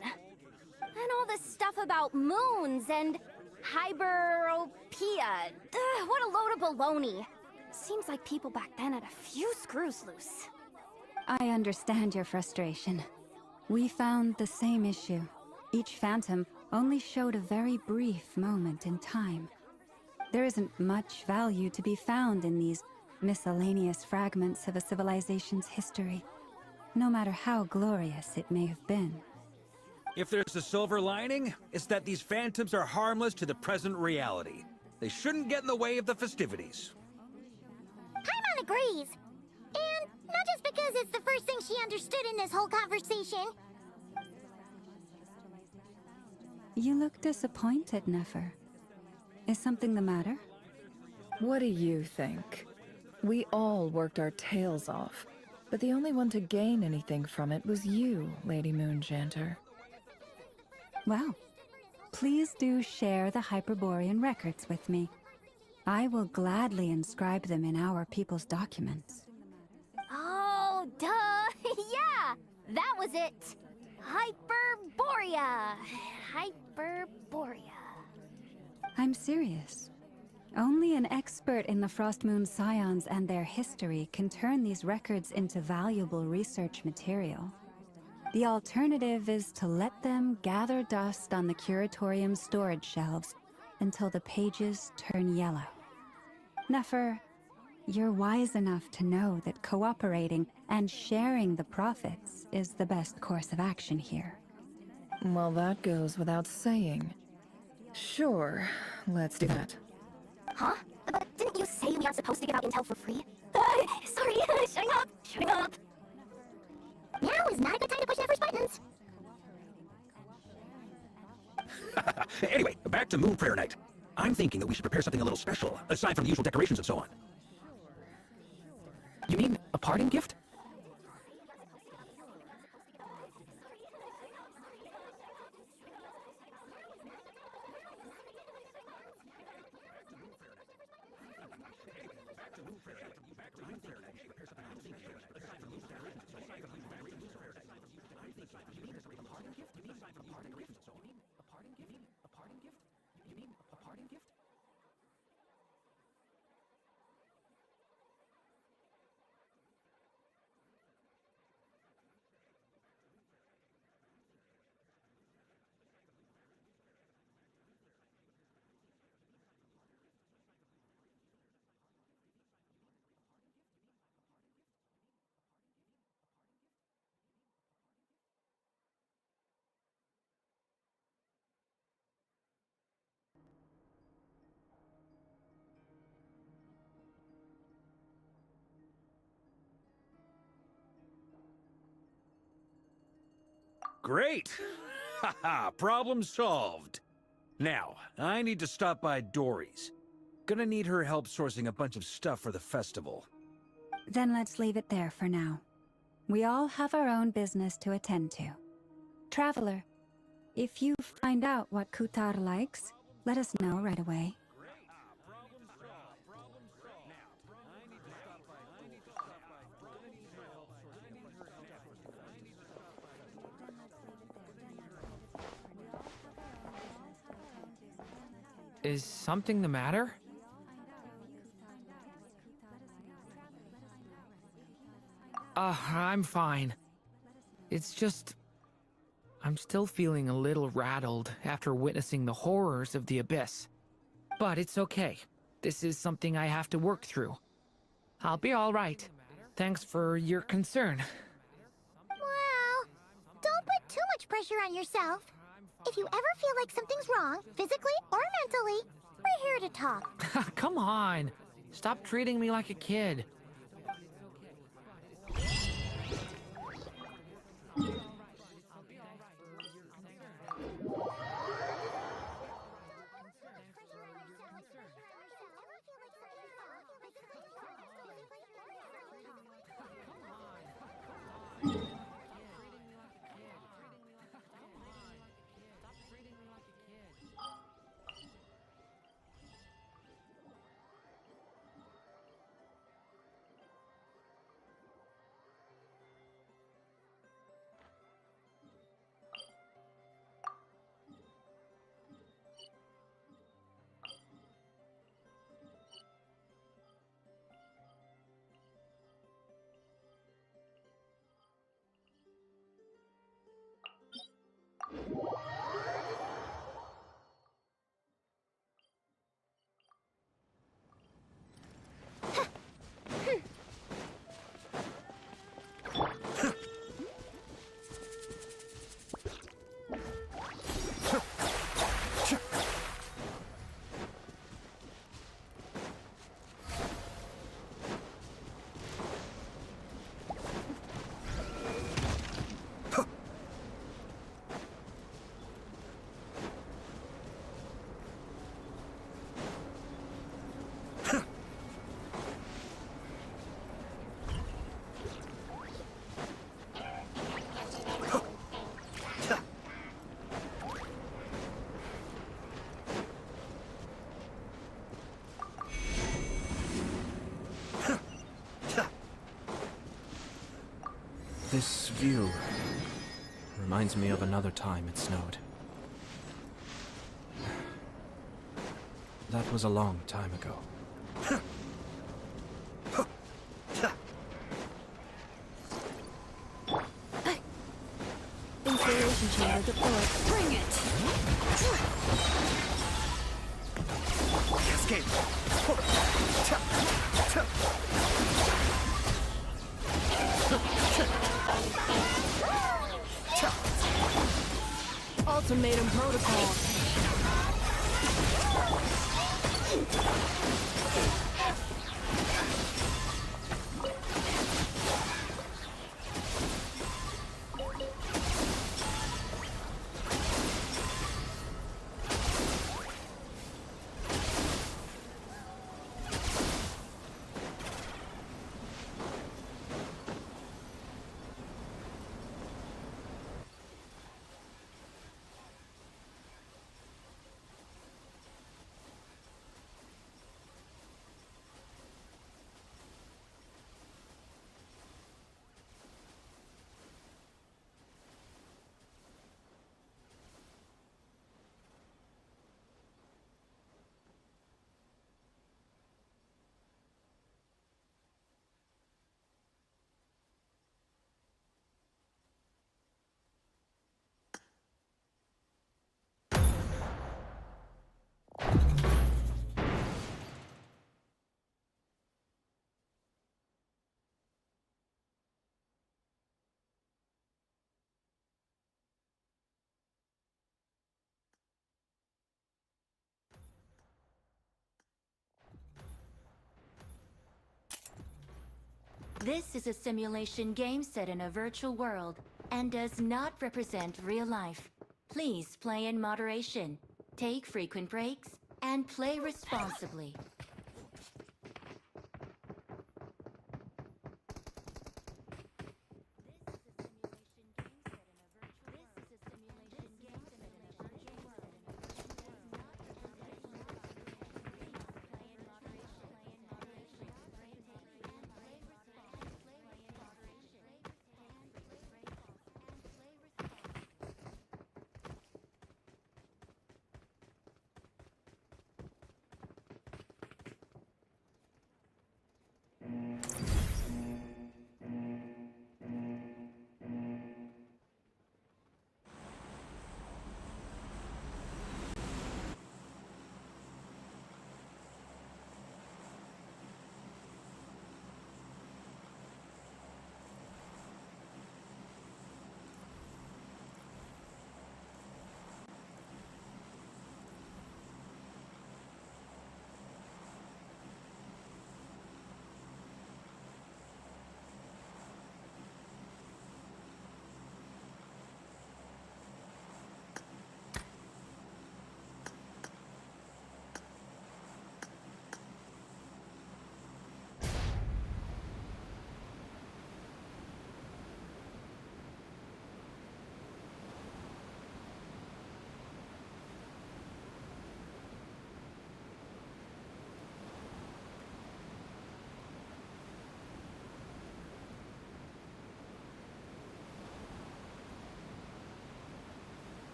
And all this stuff about moons and hyperopia. What a load of baloney. Seems like people back then had a few screws loose. I understand your frustration. We found the same issue. Each phantom only showed a very brief moment in time. There isn't much value to be found in these miscellaneous fragments of a civilization's history, no matter how glorious it may have been. If there's a silver lining, it's that these phantoms are harmless to the present reality. They shouldn't get in the way of the festivities. Paimon agrees. And not just because it's the first thing she understood in this whole conversation. You look disappointed, Nefer. Is something the matter? What do you think? We all worked our tails off, but the only one to gain anything from it was you, Lady Moonjanter. Well, please do share the Hyperborean records with me. I will gladly inscribe them in our people's documents. Oh, duh! Yeah! That was it! Hyperborea! Hyperborea. I'm serious. Only an expert in the Frostmoon Scions and their history can turn these records into valuable research material. The alternative is to let them gather dust on the Curatorium's storage shelves until the pages turn yellow. Nefer, you're wise enough to know that cooperating and sharing the profits is the best course of action here. Well, that goes without saying. Sure, let's do that. Huh? But didn't you say we aren't supposed to give out intel for free? Sorry, shutting up. Now is not a good time to push Nefer's buttons. Anyway, back to Moon Prayer Night. I'm thinking that we should prepare something a little special, aside from the usual decorations and so on. You mean a parting gift? Great! Haha, problem solved. Now, I need to stop by Dory's. Gonna need her help sourcing a bunch of stuff for the festival. Then let's leave it there for now. We all have our own business to attend to. Traveler, if you find out what Kutar likes, let us know right away. Is something the matter? I'm fine. It's just... I'm still feeling a little rattled after witnessing the horrors of the Abyss. But it's okay. this is something I have to work through. I'll be all right. Thanks for your concern. Well, don't put too much pressure on yourself. If you ever feel like something's wrong, physically or mentally, we're here to talk. Come on. Stop treating me like a kid. This view reminds me of another time it snowed. That was a long time ago. Insulation chamber deployed. Bring it! Escape! Ultimatum protocol. This is a simulation game set in a virtual world and does not represent real life. Please play in moderation, take frequent breaks, and play responsibly.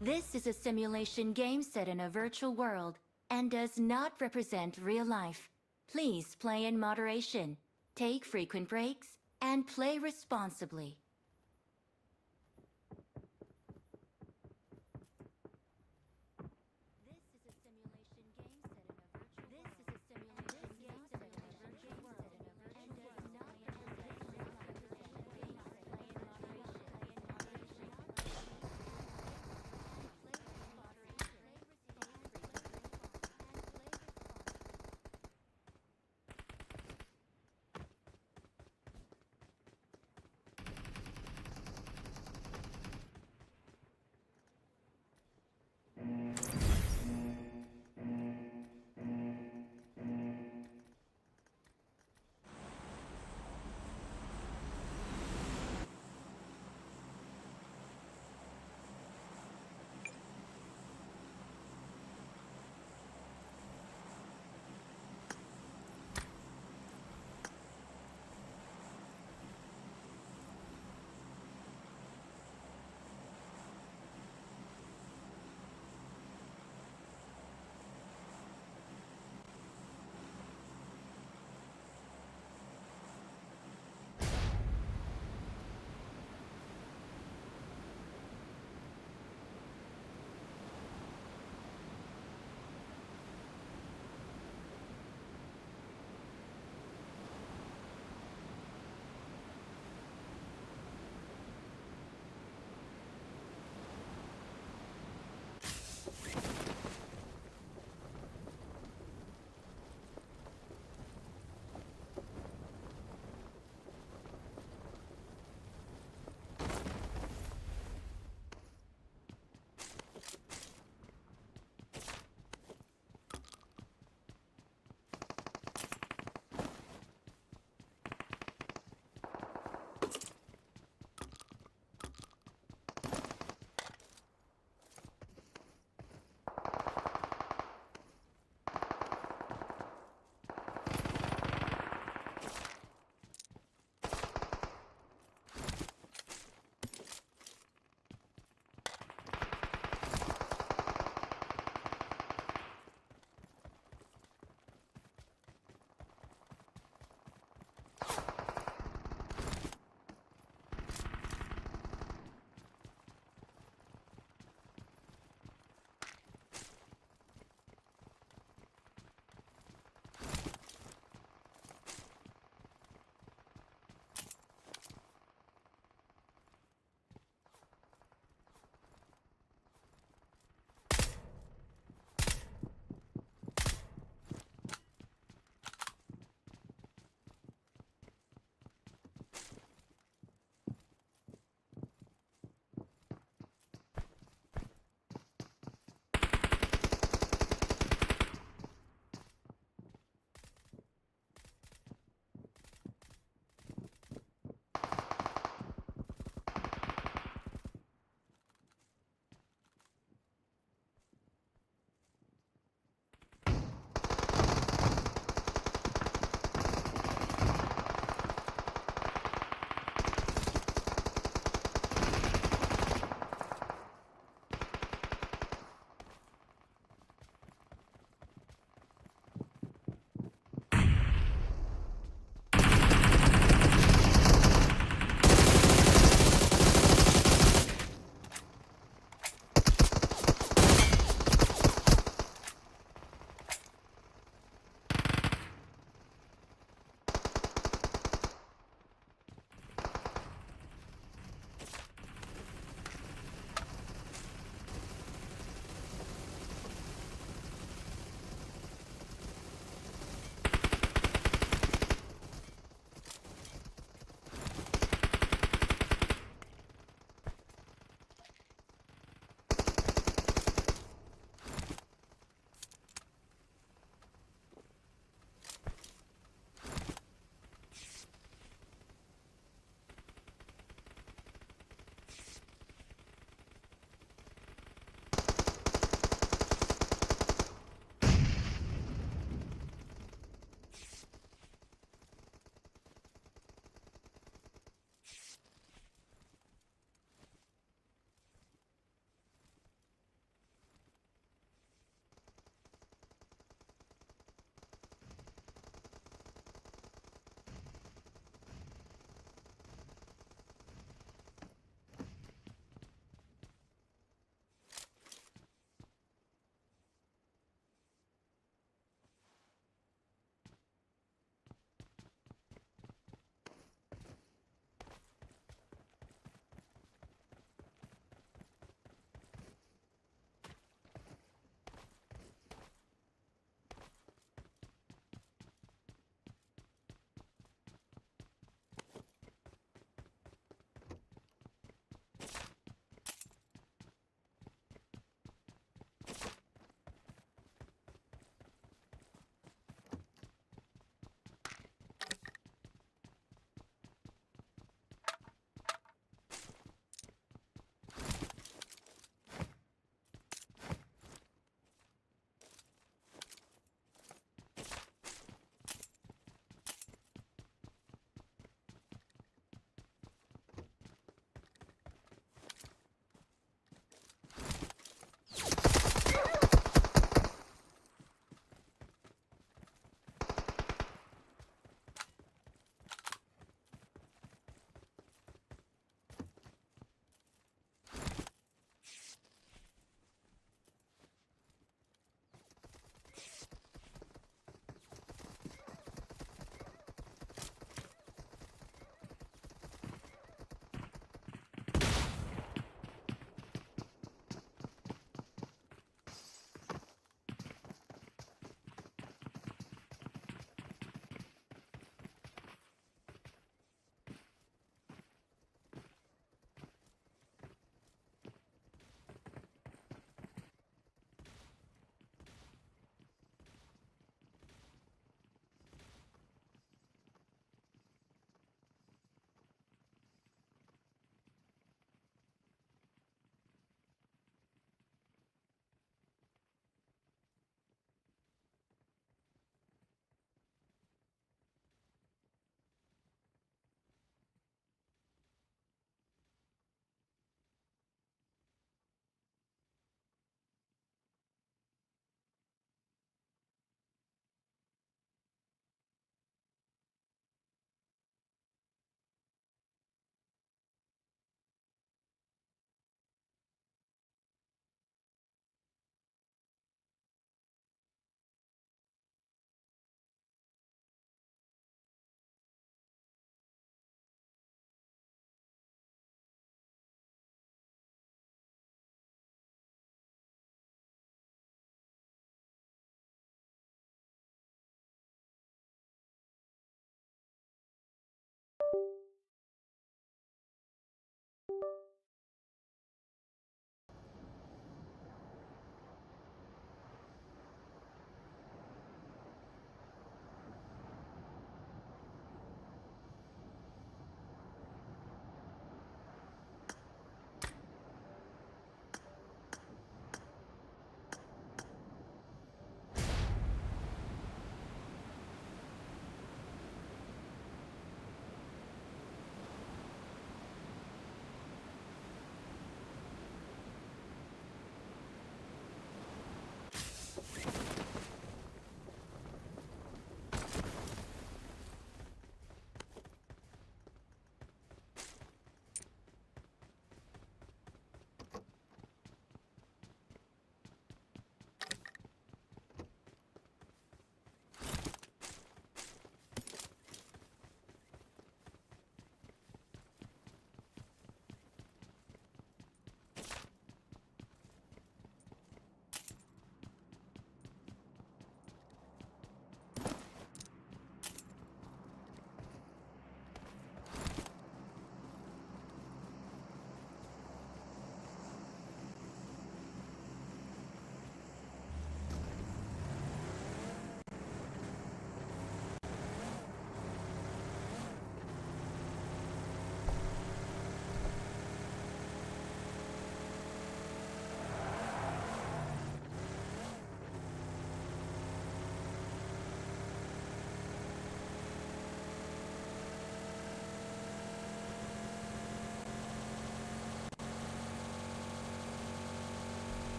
This is a simulation game set in a virtual world and does not represent real life. Please play in moderation, take frequent breaks, and play responsibly.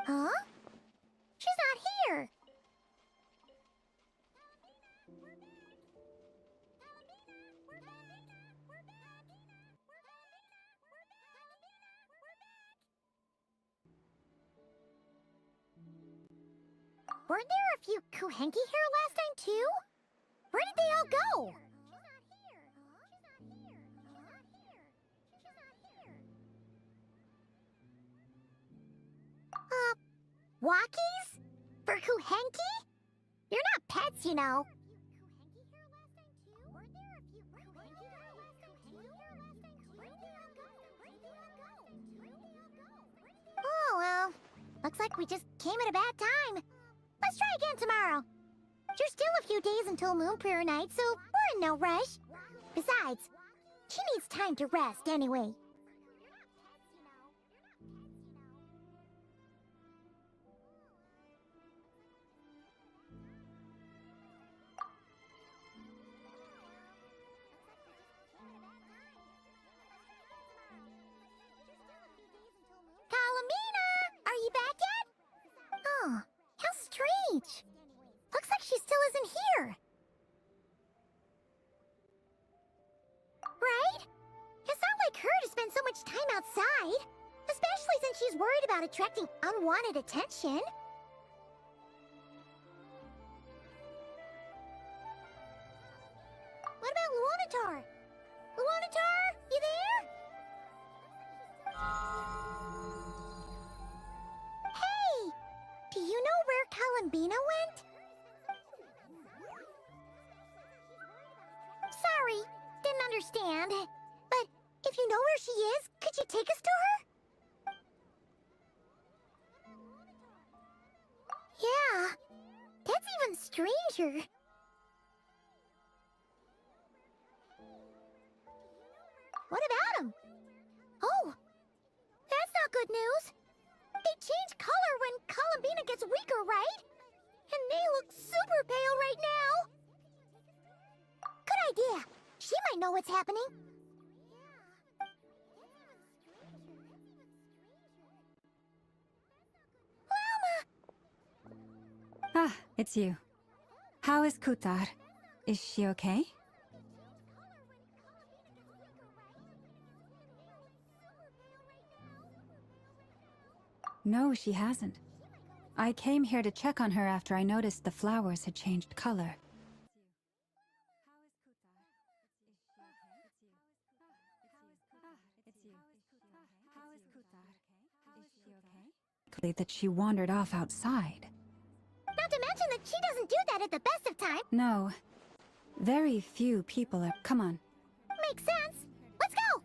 Huh? She's not here. Weren't there a few Kuhenki here last time, too? Where did they all go? Walkies? For Kuhenki? You're not pets, you know. Oh, well. Looks like we just came at a bad time. Let's try again tomorrow. There's still a few days until Moon Prayer Night, so we're in no rush. Besides, she needs time to rest anyway. Kalamina! Are you back yet? Oh, how strange. Looks like she still isn't here. Right? It's not like her to spend so much time outside. Especially since she's worried about attracting unwanted attention. What about Luonatar? Luonatar, you there? Hey! Do you know where Kalambina went? Sorry, didn't understand. But if you know where she is, could you take us to her? Yeah, that's even stranger. What about him? Oh, that's not good news. They change color when Kalambina gets weaker, right? And they look super pale right now. Good idea. She might know what's happening. Ah, it's you. How is Kutar? Is she okay? No, she hasn't. I came here to check on her after I noticed the flowers had changed color. That she wandered off outside. Not to mention that she doesn't do that at the best of times. No. Very few people are... Come on. Makes sense. Let's go!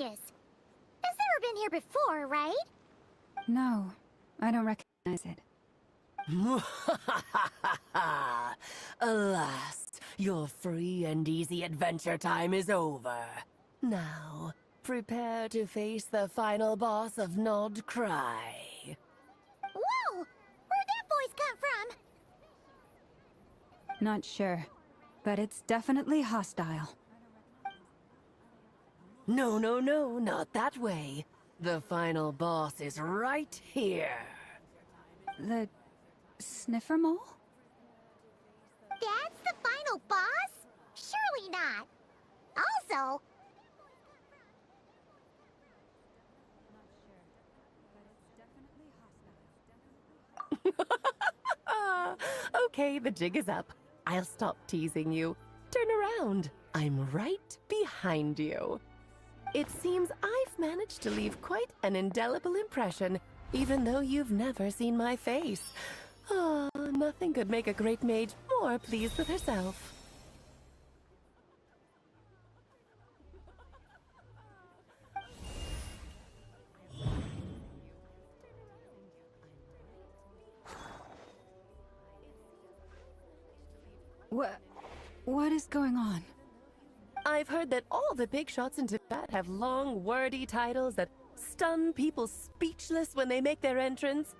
suspicious. It's never been here before, right? No, I don't recognize it. Alas, your free and easy adventure time is over. Now, prepare to face the final boss of Nod Cry. Whoa! Where'd that voice come from? Not sure, but it's definitely hostile. No, not that way. The final boss is right here. The sniffer mole? That's the final boss? Surely not. Also... Okay, the jig is up. I'll stop teasing you. Turn around. I'm right behind you. It seems I've managed to leave quite an indelible impression, even though you've never seen my face. Ah, nothing could make a great mage more pleased with herself. What is going on? I've heard that all the big shots in Tibet have long, wordy titles that stun people speechless when they make their entrance.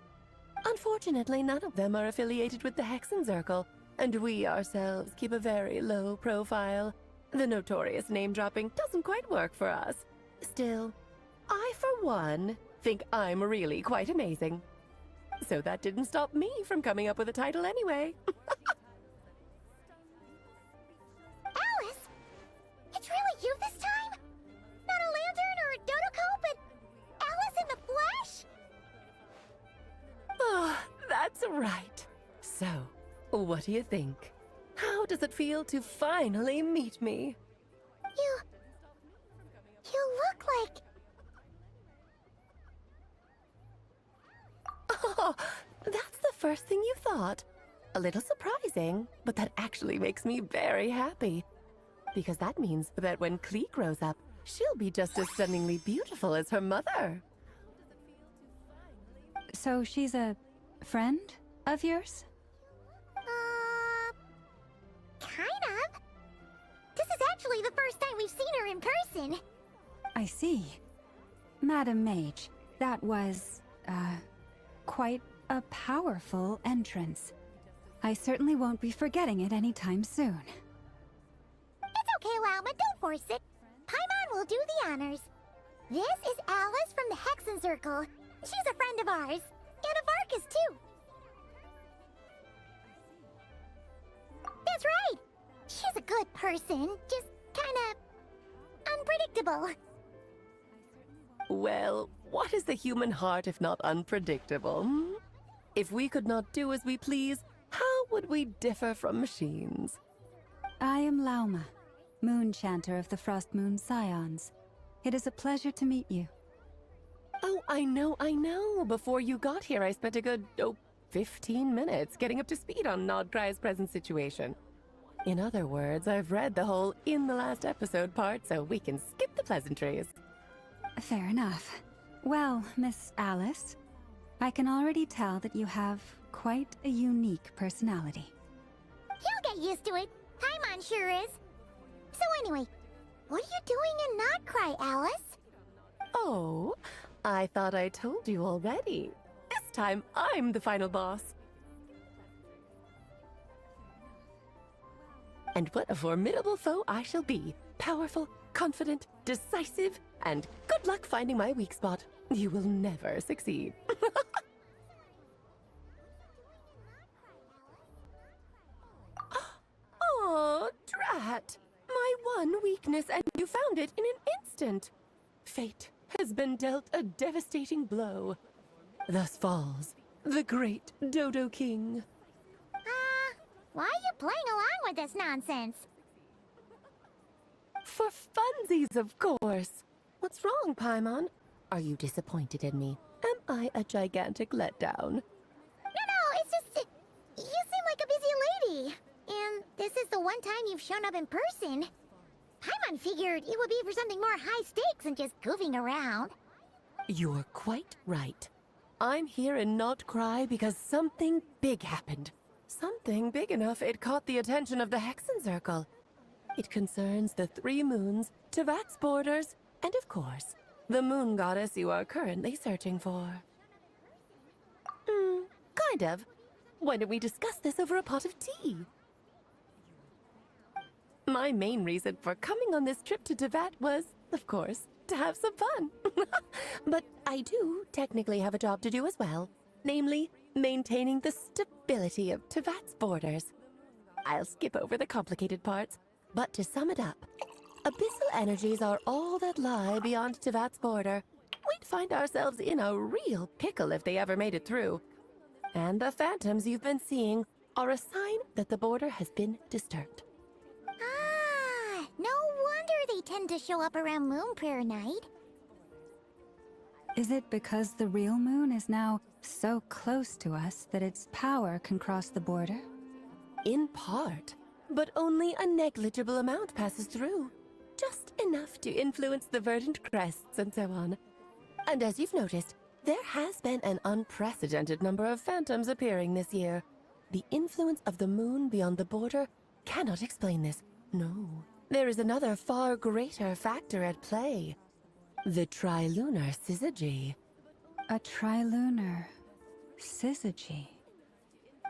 Unfortunately, none of them are affiliated with the Hexenzirkel, and we ourselves keep a very low profile. The notorious name-dropping doesn't quite work for us. Still, I, for one, think I'm really quite amazing. So that didn't stop me from coming up with a title anyway. Alice? It's really you this time? Not a lantern or a Dodoko, but Alice in the flesh? Oh, that's right. So, what do you think? How does it feel to finally meet me? You look like... Oh, that's the first thing you thought. A little surprising, but that actually makes me very happy. Because that means that when Klee grows up, she'll be just as stunningly beautiful as her mother. So she's a friend of yours? Kind of. This is actually the first time we've seen her in person. I see. Madam Mage, that was, quite a powerful entrance. I certainly won't be forgetting it anytime soon. It's okay, Lauma, don't force it. Paimon will do the honors. This is Alice from the Hexenzirkel. She's a friend of ours. And of Arcus, too. That's right. She's a good person, just kinda... unpredictable. Well, what is the human heart if not unpredictable? Hmm? If we could not do as we please, how would we differ from machines? I am Lauma, Moon Chanter of the Frost Moon Scions. It is a pleasure to meet you. Oh, I know. Before you got here, I spent a good, 15 minutes getting up to speed on Nodcry's present situation. In other words, I've read the whole in the last episode part, so we can skip the pleasantries. Fair enough. Well, Miss Alice, I can already tell that you have quite a unique personality. He'll get used to it. Paimon sure is. So anyway, what are you doing in Nodcry, Alice? Oh, I thought I told you already. This time, I'm the final boss. And what a formidable foe I shall be. Powerful, confident, decisive, and good luck finding my weak spot. You will never succeed. Oh, drat! My one weakness, and you found it in an instant. Fate has been dealt a devastating blow. Thus falls the great Dodo King. Why are you playing along with this nonsense? For funsies, of course. What's wrong, Paimon? Are you disappointed in me? Am I a gigantic letdown? No, it's just... you seem like a busy lady. And this is the one time you've shown up in person. Paimon Paimon figured it would be for something more high stakes than just goofing around. You're quite right. I'm here in Not Cry because something big happened. Something big enough it caught the attention of the Hexen Circle. It concerns the 3 moons, Tevat's borders, and of course, the moon goddess you are currently searching for. Kind of. Why don't we discuss this over a pot of tea? My main reason for coming on this trip to Tevat was, of course, to have some fun. But I do technically have a job to do as well, namely, maintaining the stability of Tevat's borders. I'll skip over the complicated parts, but to sum it up, abyssal energies are all that lie beyond Tevat's border. We'd find ourselves in a real pickle if they ever made it through. And the phantoms you've been seeing are a sign that the border has been disturbed. Ah, no wonder they tend to show up around Moon Prayer Night. Is it because the real moon is now so close to us that its power can cross the border? In part, but only a negligible amount passes through. Just enough to influence the verdant crests and so on. And as you've noticed, there has been an unprecedented number of phantoms appearing this year. The influence of the moon beyond the border cannot explain this. No, there is another far greater factor at play. The trilunar syzygy. A trilunar syzygy?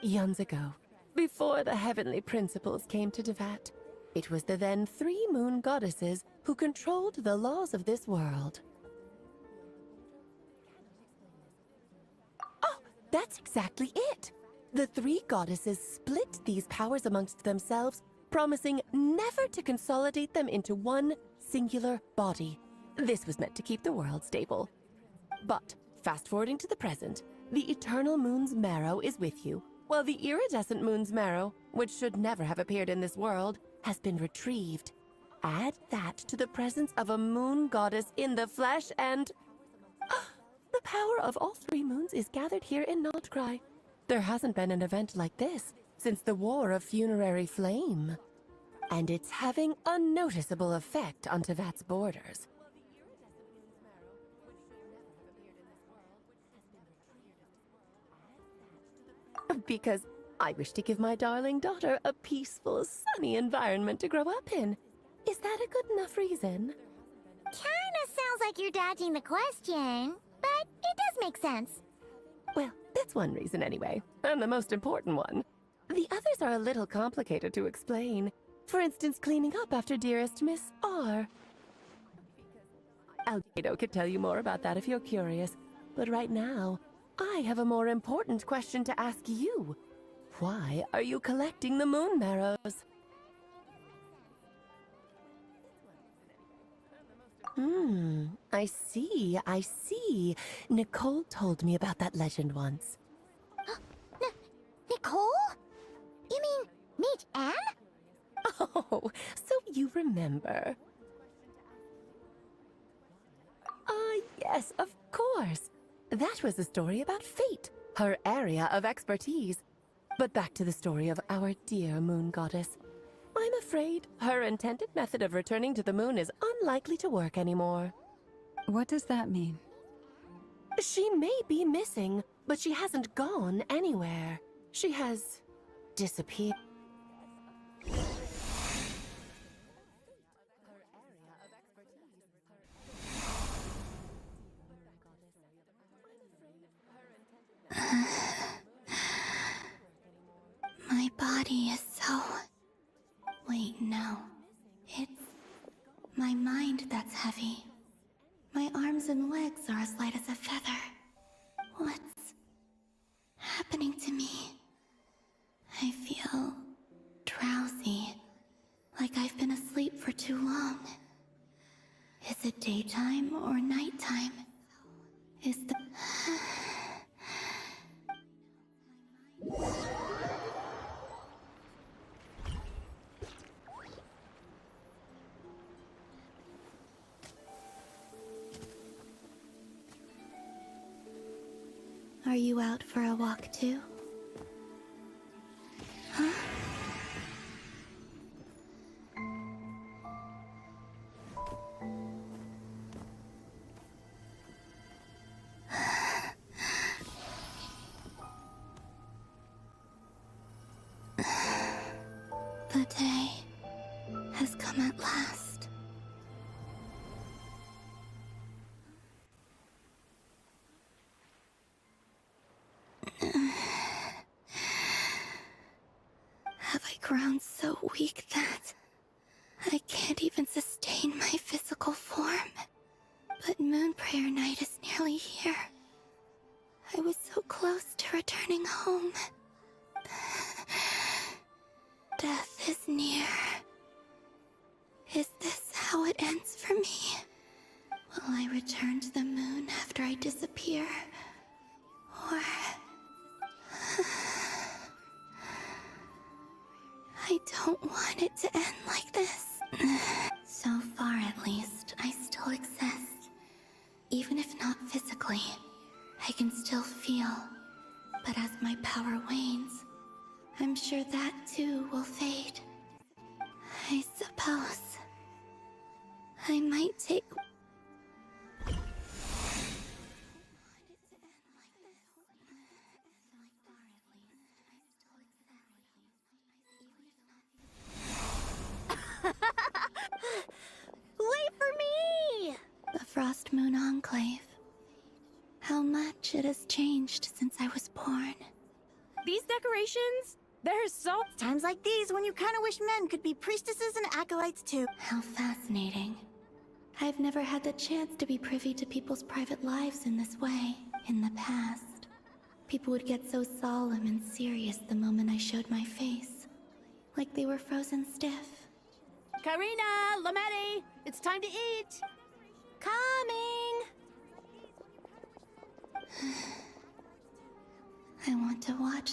Eons ago, before the heavenly principles came to Tevat, it was the then 3 moon goddesses who controlled the laws of this world. Oh, that's exactly it! The 3 goddesses split these powers amongst themselves, promising never to consolidate them into one singular body. This was meant to keep the world stable. But, fast-forwarding to the present, the eternal moon's marrow is with you, while the iridescent moon's marrow, which should never have appeared in this world, has been retrieved. Add that to the presence of a moon goddess in the flesh and... the power of all 3 moons is gathered here in Not Cry. There hasn't been an event like this since the War of Funerary Flame. And it's having a noticeable effect on Tevat's borders. Because I wish to give my darling daughter a peaceful, sunny environment to grow up in. Is that a good enough reason? Kinda sounds like you're dodging the question, but it does make sense. Well, that's one reason anyway, and the most important one. The others are a little complicated to explain. For instance, cleaning up after dearest Miss R. Albedo could tell you more about that if you're curious, but right now, I have a more important question to ask you. Why are you collecting the moon marrows? I see. Nicole told me about that legend once. Nicole? You mean Mage Anne? Oh, so you remember. Yes, of course. That was a story about fate, her area of expertise. But back to the story of our dear moon goddess. I'm afraid her intended method of returning to the moon is unlikely to work anymore. What does that mean? She may be missing, but she hasn't gone anywhere. She has disappeared. My body is so... Wait, no. It's my mind that's heavy. My arms and legs are as light as a feather. What's happening to me? I feel drowsy, like I've been asleep for too long. Is it daytime or nighttime? Is the... Are you out for a walk too? Huh? come at last. Have I grown so weak that I can't even sustain my physical form? But Moon Prayer Night is nearly here. I was so close to returning home. Death is near. Is this how it ends for me? Will I return to the moon after I disappear? Or... I don't want it to end like this. So far, at least, I still exist. Even if not physically, I can still feel. But as my power wanes, I'm sure that too will fade. I suppose I might take... Wait for me! The Frost Moon Enclave. How much it has changed since I was born. These decorations? They're so... Times like these when you kind of wish men could be priestesses and acolytes too. How fascinating. I've never had the chance to be privy to people's private lives in this way. In the past, people would get so solemn and serious the moment I showed my face. Like they were frozen stiff. Karina, Lametti, it's time to eat. Coming! I want to watch.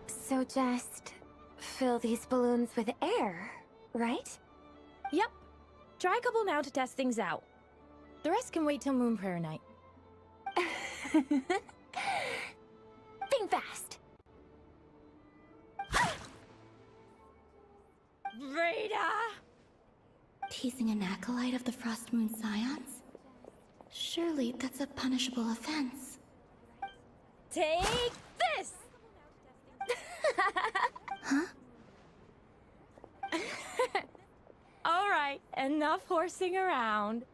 So just fill these balloons with air, right? Yep. Try a couple now to test things out. The rest can wait till Moon Prayer Night. Think fast. Rita! Teasing an acolyte of the Frost Moon Scions? Surely that's a punishable offense. Take this! Huh? Alright, enough horsing around.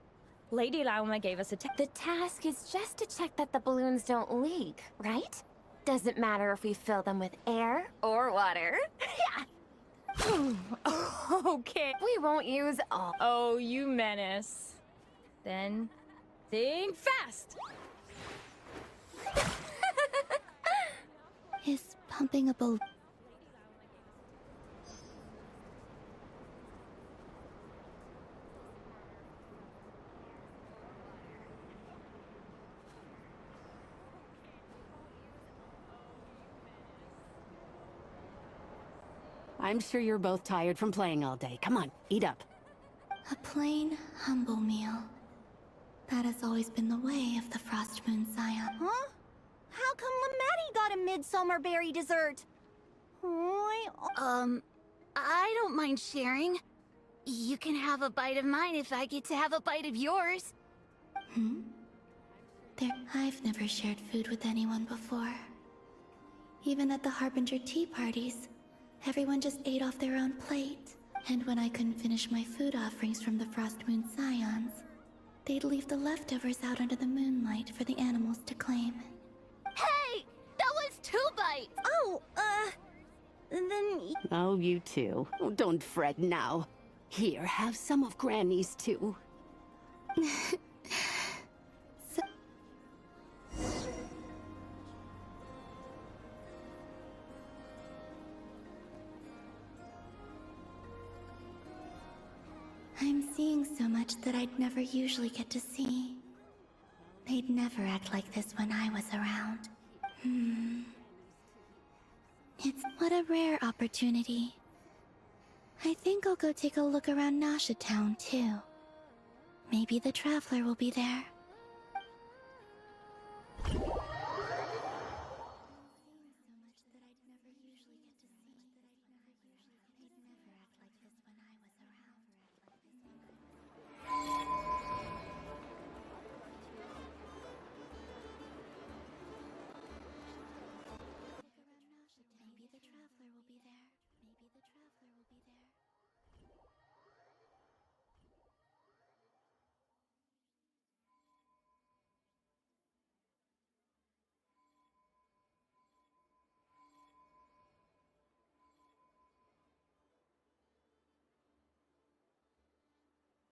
Lady Lauma gave us a The task is just to check that the balloons don't leak, right? Doesn't matter if we fill them with air or water. Okay. We won't use all. Oh, you menace. Then, think fast! Is pumping a balloon... I'm sure you're both tired from playing all day. Come on, eat up. A plain, humble meal. That has always been the way of the Frost Moon Scion. Huh? How come Lametti got a midsummer berry dessert? I don't mind sharing. You can have a bite of mine if I get to have a bite of yours. Hmm? I've never shared food with anyone before. Even at the Harbinger tea parties, everyone just ate off their own plate. And when I couldn't finish my food offerings from the Frost Moon Scions, they'd leave the leftovers out under the moonlight for the animals to claim. Hey! That was 2 bites! Oh, then... Oh, you too. Oh, don't fret now. Here, have some of Granny's too. I'm seeing so much that I'd never usually get to see. They'd never act like this when I was around. It's what a rare opportunity. I think I'll go take a look around Nasha Town, too. Maybe the Traveler will be there.